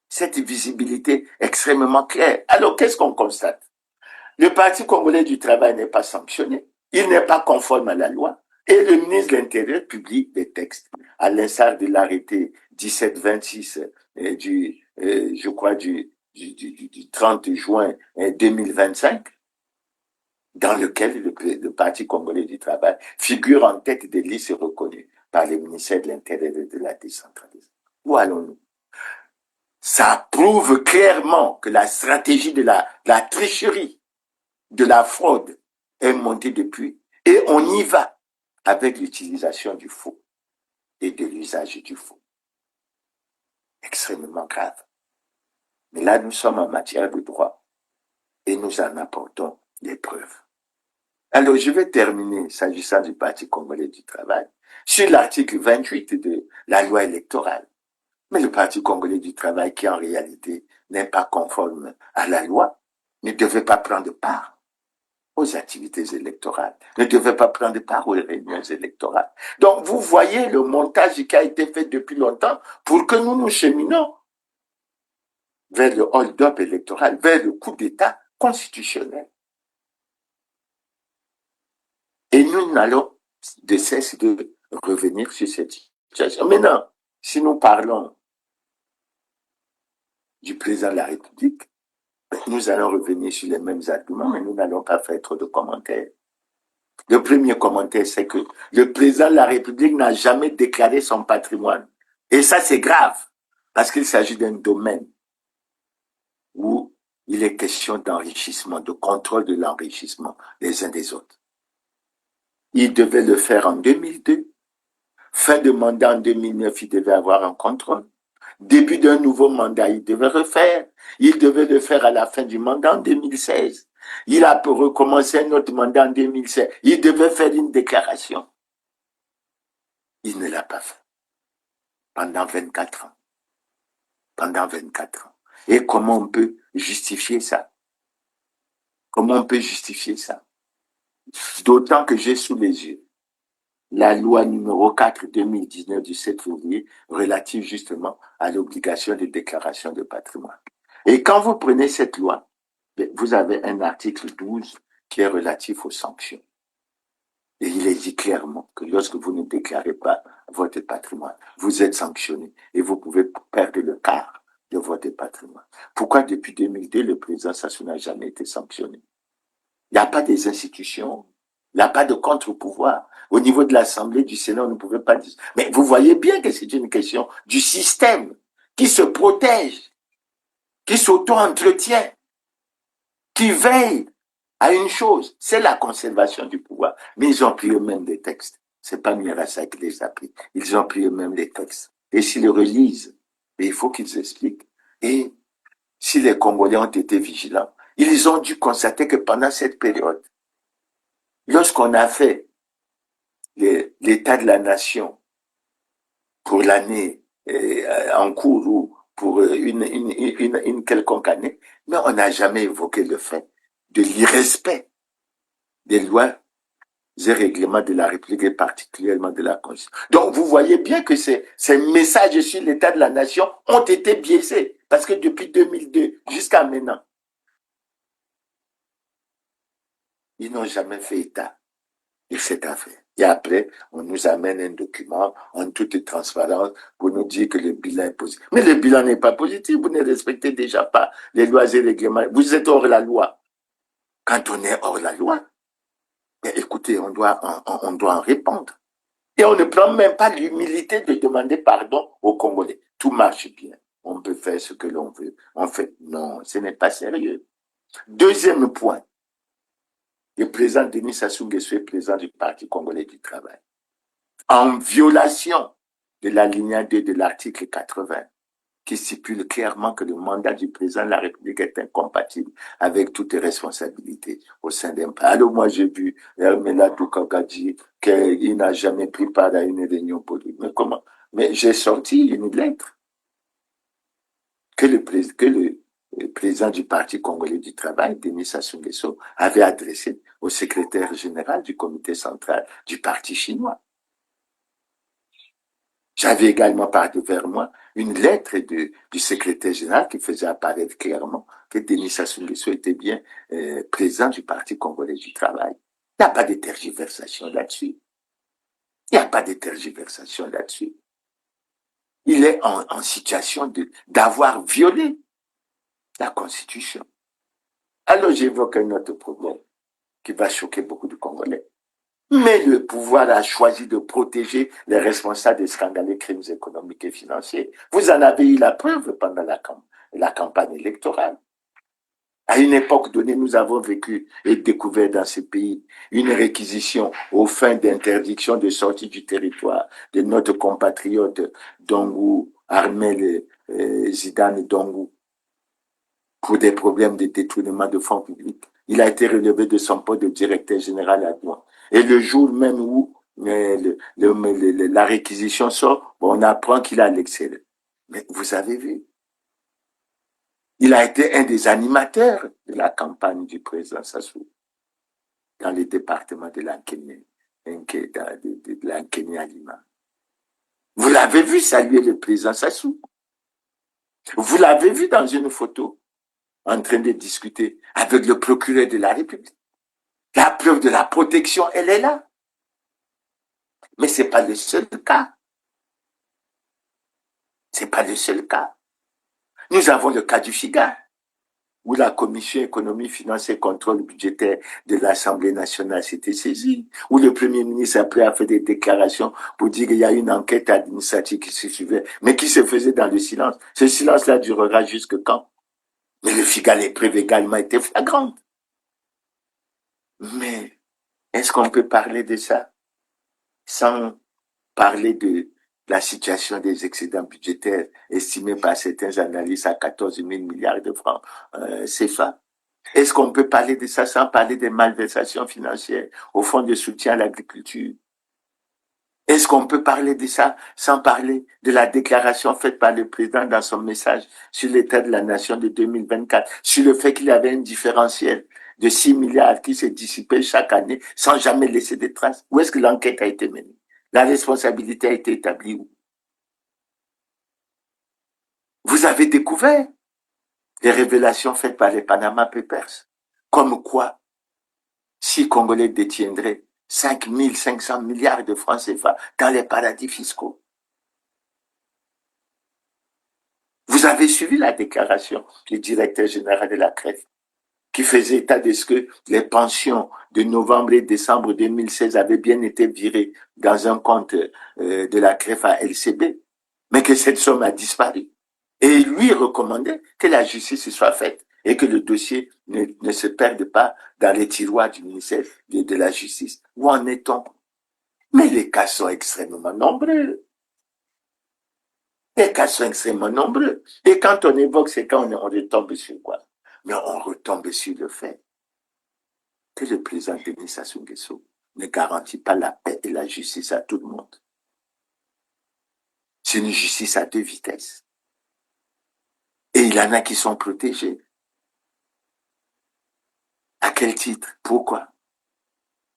Cette visibilité extrêmement claire. Alors, qu'est-ce qu'on constate? Le Parti congolais du travail n'est pas sanctionné. Il n'est pas conforme à la loi. Et le ministre de l'Intérieur publie des textes, à l'instar de l'arrêté 1726 je crois, du 30 juin 2025, dans lequel le Parti congolais du travail figure en tête des listes reconnues par le ministère de l'Intérieur et de la décentralisation. Où allons-nous? Ça prouve clairement que la stratégie de la tricherie, de la fraude est montée depuis, et on y va avec l'utilisation du faux et de l'usage du faux. Extrêmement grave. Mais là, nous sommes en matière de droit et nous en apportons des preuves. Alors, je vais terminer, s'agissant du Parti congolais du travail, sur l'article 28 de la loi électorale. Mais le Parti congolais du travail, qui en réalité n'est pas conforme à la loi, ne devait pas prendre part aux activités électorales, ne devait pas prendre part aux réunions électorales. Donc, vous voyez le montage qui a été fait depuis longtemps pour que nous nous cheminons vers le hold-up électoral, vers le coup d'État constitutionnel. Et nous n'allons de cesse de revenir sur cette situation. Maintenant, si nous parlons du président de la République, nous allons revenir sur les mêmes arguments, mais nous n'allons pas faire trop de commentaires. Le premier commentaire, c'est que le président de la République n'a jamais déclaré son patrimoine. Et ça, c'est grave, parce qu'il s'agit d'un domaine où il est question d'enrichissement, de contrôle de l'enrichissement des uns des autres. Il devait le faire en 2002. Fin de mandat en 2009, il devait avoir un contrôle. Début d'un nouveau mandat, il devait refaire. Il devait le faire à la fin du mandat en 2016. Il a recommencé un autre mandat en 2016. Il devait faire une déclaration. Il ne l'a pas fait. Pendant 24 ans. Pendant 24 ans. Et comment on peut justifier ça? Comment on peut justifier ça? D'autant que j'ai sous les yeux la loi numéro 4/2019 du 7 février relative justement à l'obligation de déclaration de patrimoine. Et quand vous prenez cette loi, vous avez un article 12 qui est relatif aux sanctions. Et il est dit clairement que lorsque vous ne déclarez pas votre patrimoine, vous êtes sanctionné et vous pouvez perdre le quart de votre patrimoine. Pourquoi depuis 2002, le président Sassou n'a jamais été sanctionné? Il n'y a pas des institutions, il n'y a pas de contre-pouvoir. Au niveau de l'Assemblée, du Sénat, on ne pouvait pas dire. Mais vous voyez bien que c'est une question du système qui se protège, qui s'auto-entretient, qui veille à une chose, c'est la conservation du pouvoir. Mais ils ont pris eux-mêmes des textes. C'est pas Mirassa qui les a pris. Ils ont pris eux-mêmes les textes. Et s'ils les relisent, il faut qu'ils expliquent. Et si les Congolais ont été vigilants, ils ont dû constater que pendant cette période, lorsqu'on a fait l'état de la nation pour l'année en cours ou pour une quelconque année, mais on n'a jamais évoqué le fait de l'irrespect des lois et règlements de la République et particulièrement de la Constitution. Donc, vous voyez bien que ces messages sur l'état de la nation ont été biaisés. Parce que depuis 2002 jusqu'à maintenant, ils n'ont jamais fait état de cette affaire. Et après, on nous amène un document en toute transparence pour nous dire que le bilan est positif. Mais le bilan n'est pas positif. Vous ne respectez déjà pas les lois et règlements. Vous êtes hors la loi. Quand on est hors la loi, écoutez, on doit en répondre. Et on ne prend même pas l'humilité de demander pardon aux Congolais. Tout marche bien. On peut faire ce que l'on veut. On fait. Non, ce n'est pas sérieux. Deuxième point. Le président Denis Sassou Nguesso est président du Parti congolais du travail. En violation de l'alinéa 2 de l'article 80, qui stipule clairement que le mandat du président de la République est incompatible avec toutes les responsabilités au sein d'un parti. Alors moi j'ai vu Hermela Toukaka dire qu'il n'a jamais pris part à une réunion politique. Mais comment? Mais j'ai sorti une lettre que le président du Parti congolais du travail, Denis Sassou Nguesso, avait adressé au secrétaire général du comité central du Parti chinois. J'avais également par devers moi une lettre du secrétaire général qui faisait apparaître clairement que Denis Sassou Nguesso était bien président du Parti congolais du travail. Il n'y a pas de tergiversation là-dessus. Il n'y a pas de tergiversation là-dessus. Il est en situation d'avoir violé la Constitution. Alors j'évoque un autre problème qui va choquer beaucoup de Congolais. Mais le pouvoir a choisi de protéger les responsables des scandaleux crimes économiques et financiers. Vous en avez eu la preuve pendant la campagne électorale. À une époque donnée, nous avons vécu et découvert dans ce pays une réquisition aux fins d'interdiction de sortie du territoire de notre compatriote Dongou, Armel Zidane Dongou, pour des problèmes de détournement de fonds publics. Il a été relevé de son poste de directeur général adjoint. Et le jour même où la réquisition sort, on apprend qu'il a l'excellent. Mais vous avez vu, il a été un des animateurs de la campagne du président Sassou dans le département de l'Ankenya-Lima. Vous l'avez vu saluer le président Sassou. Vous l'avez vu dans une photo en train de discuter avec le procureur de la République. La preuve de la protection, elle est là. Mais ce n'est pas le seul cas. Ce n'est pas le seul cas. Nous avons le cas du FIGA, où la Commission économie, finance et contrôle budgétaire de l'Assemblée nationale s'était saisie, où le Premier ministre après a fait des déclarations pour dire qu'il y a une enquête administrative qui se suivait, mais qui se faisait dans le silence. Ce silence-là durera jusque quand? Mais le FIGA, les preuves également étaient flagrantes. Mais est-ce qu'on peut parler de ça sans parler de la situation des excédents budgétaires estimés par certains analystes à 14 000 milliards de francs CFA? Est-ce qu'on peut parler de ça sans parler des malversations financières au fonds de soutien à l'agriculture? Est-ce qu'on peut parler de ça sans parler de la déclaration faite par le président dans son message sur l'état de la nation de 2024, sur le fait qu'il y avait un différentiel de 6 milliards qui se dissipait chaque année sans jamais laisser de traces? Où est-ce que l'enquête a été menée? La responsabilité a été établie où? Vous avez découvert les révélations faites par les Panama Papers, comme quoi 6 Congolais détiendraient 5 500 milliards de francs CFA dans les paradis fiscaux. Vous avez suivi la déclaration du directeur général de la CREF qui faisait état de ce que les pensions de novembre et décembre 2016 avaient bien été virées dans un compte de la CREF à LCB, mais que cette somme a disparu. Et lui recommandait que la justice soit faite et que le dossier ne se perde pas dans les tiroirs du ministère de la Justice. Où en est-on? Mais les cas sont extrêmement nombreux. Les cas sont extrêmement nombreux. Et quand on évoque ces cas, on retombe sur quoi? Mais on retombe sur le fait que le président Denis Sassou Nguesso ne garantit pas la paix et la justice à tout le monde. C'est une justice à 2 vitesses. Et il y en a qui sont protégés. À quel titre? Pourquoi?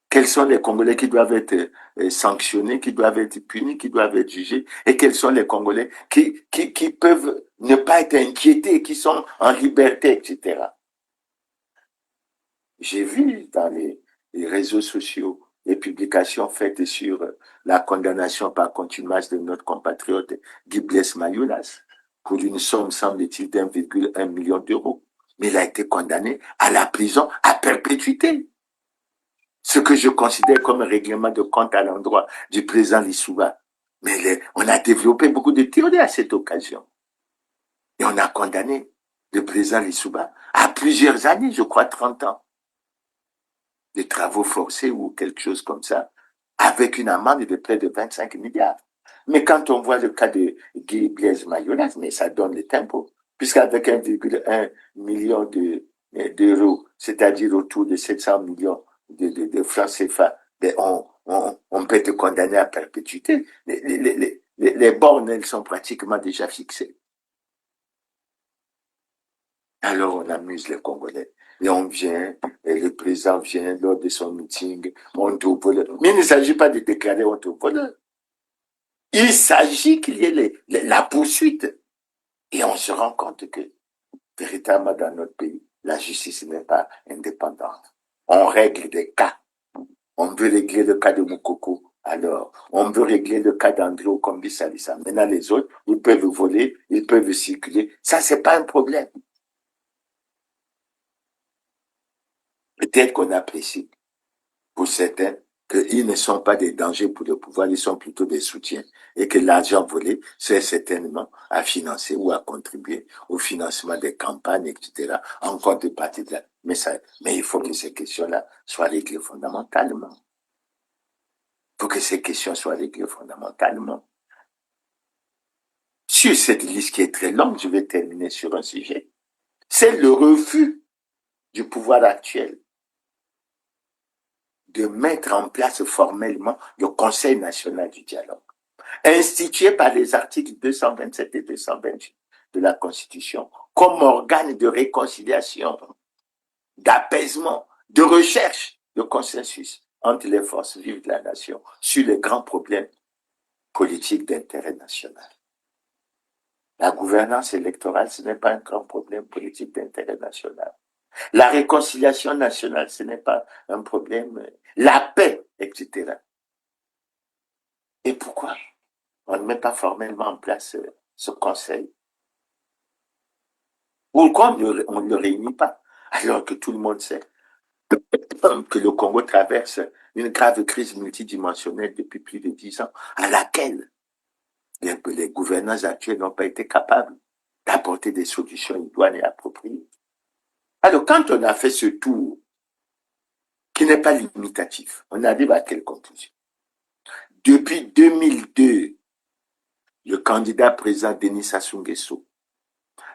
Quels sont les Congolais qui doivent être sanctionnés, qui doivent être punis, qui doivent être jugés, et quels sont les Congolais qui peuvent ne pas être inquiétés, qui sont en liberté, etc. J'ai vu dans les réseaux sociaux les publications faites sur la condamnation par contumace de notre compatriote Guy Blaise Mayoulas pour une somme, semble-t-il, d'1,1 million d'euros. Mais il a été condamné à la prison à perpétuité. Ce que je considère comme un règlement de compte à l'endroit du président Lissouba. Mais on a développé beaucoup de théories à cette occasion. Et on a condamné le président Lissouba à plusieurs années, je crois 30 ans, de travaux forcés ou quelque chose comme ça, avec une amende de près de 25 milliards. Mais quand on voit le cas de Guy Blaise Mayoulas, mais ça donne le tempo, puisqu'avec 1,1 million d'euros, c'est-à-dire autour de 700 millions de francs CFA, ben on peut te condamner à perpétuité. Les bornes, elles sont pratiquement déjà fixées. Alors on amuse les Congolais. Et on vient, et le président vient lors de son meeting, honte aux voleurs. Mais il ne s'agit pas de déclarer honte aux voleurs. Il s'agit qu'il y ait la poursuite. Et on se rend compte que, véritablement, dans notre pays, la justice n'est pas indépendante. On règle des cas. On veut régler le cas de Moukoko. Alors, on veut régler le cas d'André Okombi Salissa. Maintenant, les autres, ils peuvent voler, ils peuvent circuler. Ça, c'est pas un problème. Peut-être qu'on apprécie, pour certains, qu'ils ne sont pas des dangers pour le pouvoir, ils sont plutôt des soutiens. Et que l'argent volé sert certainement à financer ou à contribuer au financement des campagnes, etc. En contrepartie de la... Mais il faut que ces questions-là soient réglées fondamentalement. Il faut que ces questions soient réglées fondamentalement. Sur cette liste qui est très longue, je vais terminer sur un sujet. C'est le refus du pouvoir actuel de mettre en place formellement le Conseil national du dialogue, institué par les articles 227 et 228 de la Constitution comme organe de réconciliation, d'apaisement, de recherche de consensus entre les forces vives de la nation sur les grands problèmes politiques d'intérêt national. La gouvernance électorale, ce n'est pas un grand problème politique d'intérêt national. La réconciliation nationale, ce n'est pas un problème. La paix, etc. Et pourquoi on ne met pas formellement en place ce conseil? Pourquoi on ne le réunit pas? Alors que tout le monde sait que le Congo traverse une grave crise multidimensionnelle depuis plus de 10 ans, à laquelle les gouvernants actuels n'ont pas été capables d'apporter des solutions idoines et appropriées. Alors, quand on a fait ce tour, qui n'est pas limitatif, on arrive à quelle conclusion? Depuis 2002, le candidat président Denis Sassou Nguesso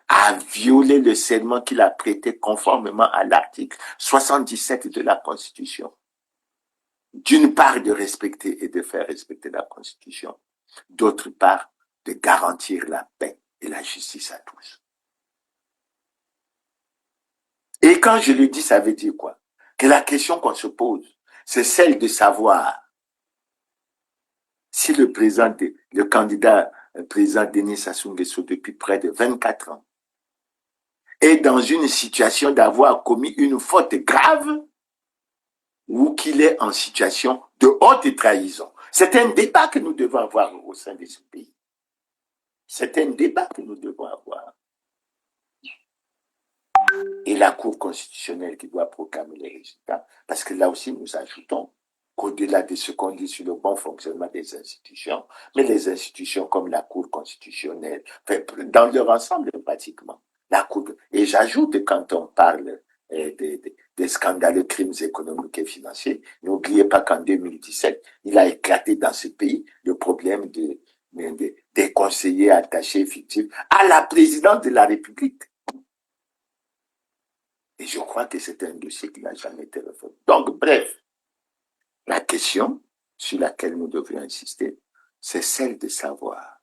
a violé le serment qu'il a prêté conformément à l'article 77 de la Constitution. D'une part, de respecter et de faire respecter la Constitution. D'autre part, de garantir la paix et la justice à tous. Et quand je le dis, ça veut dire quoi? Que la question qu'on se pose, c'est celle de savoir si le candidat président Denis Sassou Nguesso depuis près de 24 ans est dans une situation d'avoir commis une faute grave ou qu'il est en situation de haute trahison. C'est un débat que nous devons avoir au sein de ce pays. C'est un débat que nous devons avoir. Et la Cour constitutionnelle qui doit proclamer les résultats, parce que là aussi nous ajoutons qu'au-delà de ce qu'on dit sur le bon fonctionnement des institutions, mais les institutions comme la Cour constitutionnelle, dans leur ensemble pratiquement, la Cour, et j'ajoute quand on parle des scandaleux crimes économiques et financiers, n'oubliez pas qu'en 2017, il a éclaté dans ce pays le problème des conseillers attachés fictifs à la présidence de la République. Et je crois que c'est un dossier qui n'a jamais été refait. Donc, bref, la question sur laquelle nous devons insister, c'est celle de savoir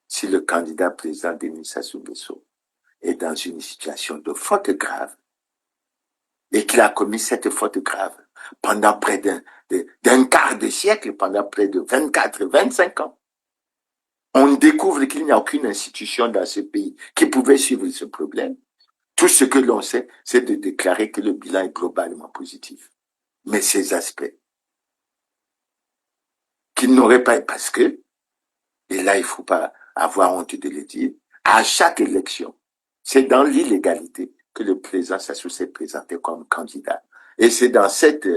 si le candidat président Denis Sassou Nguesso est dans une situation de faute grave et qu'il a commis cette faute grave pendant près d'un quart de siècle, pendant près de 24, 25 ans. On découvre qu'il n'y a aucune institution dans ce pays qui pouvait suivre ce problème. Tout ce que l'on sait, c'est de déclarer que le bilan est globalement positif. Mais ces aspects qu'il n'aurait pas, parce que, et là il ne faut pas avoir honte de le dire, à chaque élection, c'est dans l'illégalité que le président Sassou s'est présenté comme candidat. Et c'est dans cette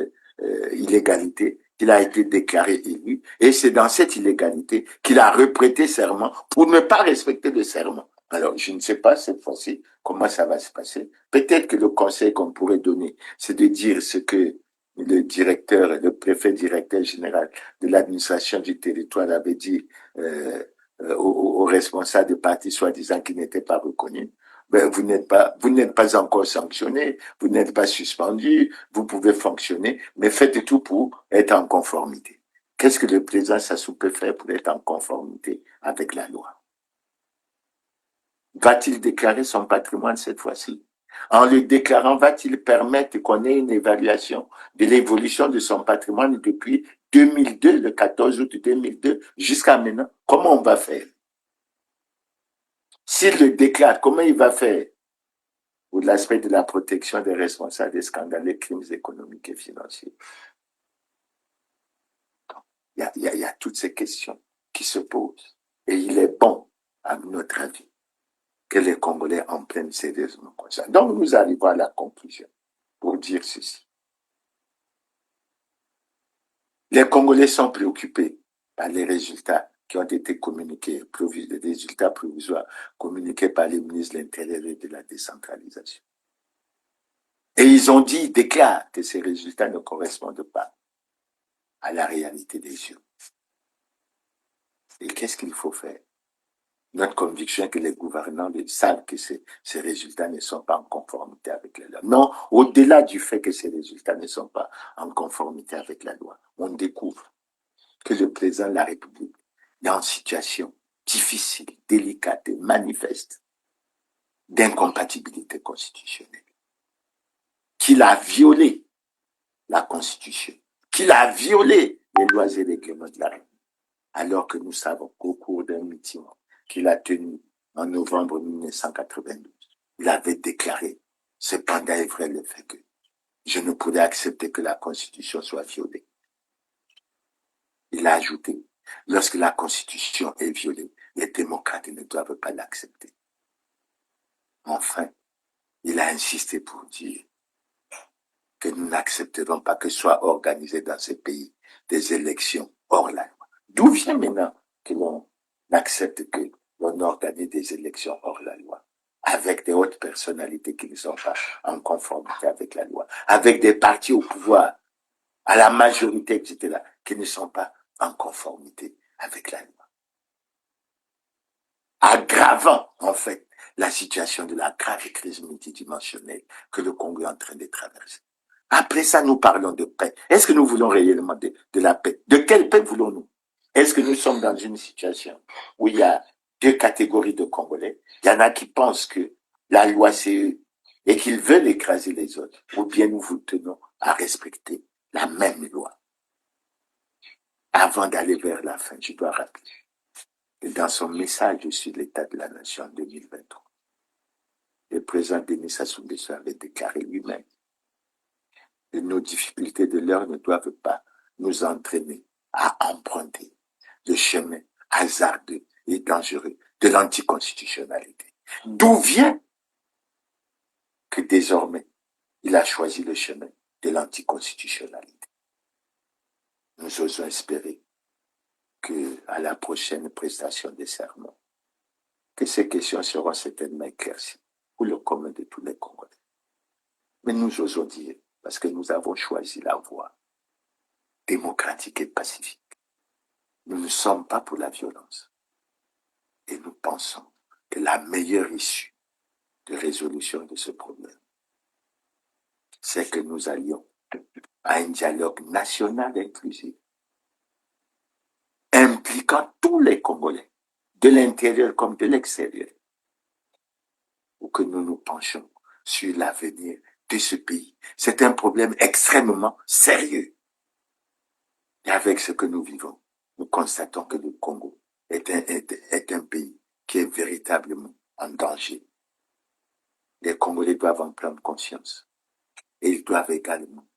illégalité qu'il a été déclaré élu. Et c'est dans cette illégalité qu'il a reprêté serment pour ne pas respecter le serment. Alors, je ne sais pas cette fois-ci comment ça va se passer. Peut-être que le conseil qu'on pourrait donner, c'est de dire ce que le préfet directeur général de l'administration du territoire avait dit aux responsables de partis soi-disant qui n'étaient pas reconnus. Ben, vous n'êtes pas encore sanctionné, vous n'êtes pas suspendu, vous pouvez fonctionner, mais faites tout pour être en conformité. Qu'est-ce que le président Sassou peut faire pour être en conformité avec la loi? Va-t-il déclarer son patrimoine cette fois-ci? En le déclarant, va-t-il permettre qu'on ait une évaluation de l'évolution de son patrimoine depuis 2002, le 14 août 2002, jusqu'à maintenant? Comment on va faire? S'il le déclare, comment il va faire pour l'aspect de la protection des responsables des scandales, des crimes économiques et financiers? Il y a toutes ces questions qui se posent. Et il est bon, à notre avis, que les Congolais en prennent sérieusement conscience. Donc, nous arrivons à la conclusion pour dire ceci. Les Congolais sont préoccupés par les résultats qui ont été communiqués, des résultats provisoires communiqués par les ministres de l'Intérieur et de la décentralisation. Et ils déclarent que ces résultats ne correspondent pas à la réalité des yeux. Et qu'est-ce qu'il faut faire? Notre conviction est que les gouvernants savent que ces résultats ne sont pas en conformité avec la loi. Non, au-delà du fait que ces résultats ne sont pas en conformité avec la loi, on découvre que le président de la République est en situation difficile, délicate et manifeste d'incompatibilité constitutionnelle. Qu'il a violé la Constitution, qu'il a violé les lois et règlements de la République, alors que nous savons qu'au cours d'un meeting qu'il a tenu en novembre 1992, il avait déclaré, cependant est vrai le fait que je ne pourrais accepter que la Constitution soit violée. Il a ajouté, lorsque la Constitution est violée, les démocrates ne doivent pas l'accepter. Enfin, il a insisté pour dire que nous n'accepterons pas que soient organisées dans ce pays des élections hors la loi. D'où vient maintenant que l'on accepte que l'on organise des élections hors la loi, avec des hautes personnalités qui ne sont pas en conformité avec la loi, avec des partis au pouvoir, à la majorité, etc., qui ne sont pas en conformité avec la loi, aggravant en fait la situation de la grave crise multidimensionnelle que le Congo est en train de traverser. Après ça, nous parlons de paix. Est-ce que nous voulons réellement de la paix? De quelle paix voulons-nous? Est-ce que nous sommes dans une situation où il y a deux catégories de Congolais? Il y en a qui pensent que la loi c'est eux et qu'ils veulent écraser les autres, ou bien nous vous tenons à respecter la même loi. Avant d'aller vers la fin, je dois rappeler que dans son message sur l'état de la nation en 2023, le président Denis Sassou Nguesso avait déclaré lui-même que nos difficultés de l'heure ne doivent pas nous entraîner à emprunter le chemin hasardeux et dangereux de l'anticonstitutionnalité. D'où vient que désormais, il a choisi le chemin de l'anticonstitutionnalité. Nous osons espérer que à la prochaine prestation des serments, que ces questions seront certainement éclaircies pour le commun de tous les Congolais. Mais nous osons dire, parce que nous avons choisi la voie démocratique et pacifique, nous ne sommes pas pour la violence. Et nous pensons que la meilleure issue de résolution de ce problème, c'est que nous allions à un dialogue national inclusif, impliquant tous les Congolais, de l'intérieur comme de l'extérieur, pour que nous nous penchions sur l'avenir de ce pays. C'est un problème extrêmement sérieux. Et avec ce que nous vivons, nous constatons que le Congo est un pays qui est véritablement en danger. Les Congolais doivent en prendre conscience. Et ils doivent également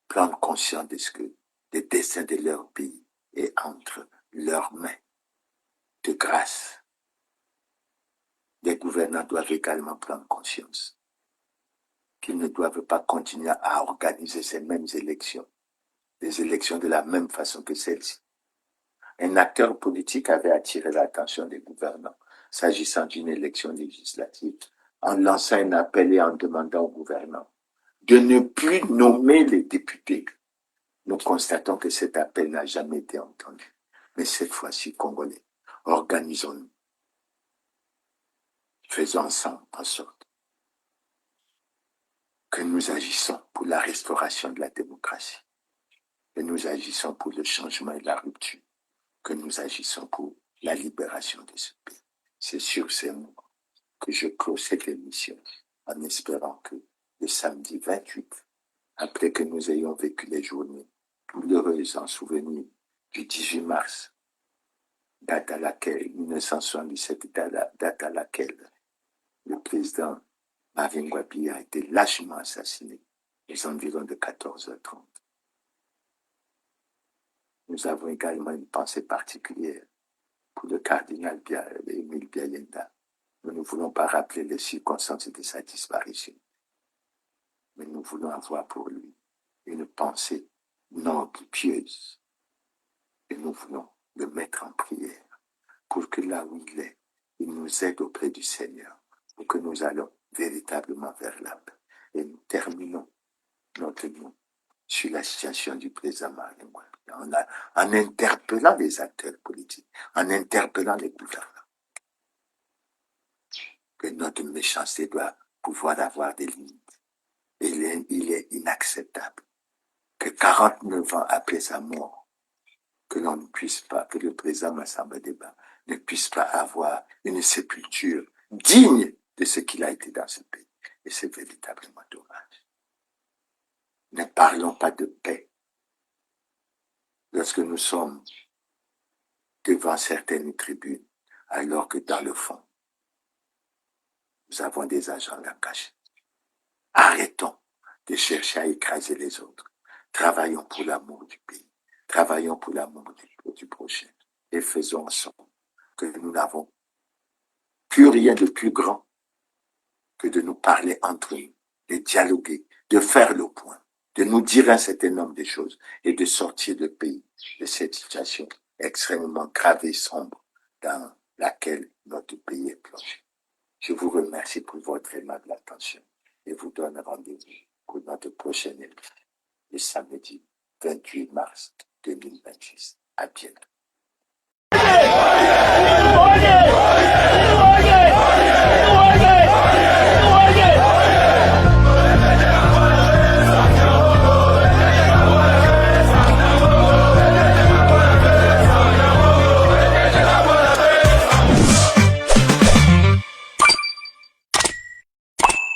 prendre conscience de ce que le destin de leur pays est entre leurs mains. De grâce, les gouvernants doivent également prendre conscience qu'ils ne doivent pas continuer à organiser ces mêmes élections, des élections de la même façon que celles-ci. Un acteur politique avait attiré l'attention des gouvernants s'agissant d'une élection législative en lançant un appel et en demandant aux gouvernants de ne plus nommer les députés. Nous constatons que cet appel n'a jamais été entendu. Mais cette fois-ci, Congolais, organisons-nous. Faisons ensemble en sorte que nous agissons pour la restauration de la démocratie, que nous agissons pour le changement et la rupture, que nous agissons pour la libération de ce pays. C'est sur ces mots que je clôt cette émission en espérant que le samedi 28, après que nous ayons vécu les journées douloureuses en souvenir du 18 mars, date à laquelle, 1977, date à laquelle le président Marvin Ngouabi a été lâchement assassiné aux environs de 14h30. Nous avons également une pensée particulière pour le cardinal Émile Bialinda. Nous ne voulons pas rappeler les circonstances de sa disparition, mais nous voulons avoir pour lui une pensée noble, pieuse. Et nous voulons le mettre en prière pour que là où il est, il nous aide auprès du Seigneur, pour que nous allons véritablement vers la paix. Et nous terminons notre mot sur la situation du président Marvin Ngouabi en interpellant les acteurs politiques, en interpellant les gouvernants. Que notre méchanceté doit pouvoir avoir des limites. Et il est inacceptable que 49 ans après sa mort, que l'on ne puisse pas, que le président Massamba Deba ne puisse pas avoir une sépulture digne de ce qu'il a été dans ce pays. Et c'est véritablement dommage. Ne parlons pas de paix lorsque nous sommes devant certaines tribunes, alors que dans le fond, nous avons des agents là cachés. Arrêtons de chercher à écraser les autres. Travaillons pour l'amour du pays. Travaillons pour l'amour du prochain. Et faisons en sorte que nous n'avons plus rien de plus grand que de nous parler entre nous, de dialoguer, de faire le point, de nous dire un certain nombre de choses et de sortir le pays de cette situation extrêmement grave et sombre dans laquelle notre pays est plongé. Je vous remercie pour votre aimable attention et vous donne rendez-vous pour notre prochaine émission, le samedi 28 mars 2026. À bientôt.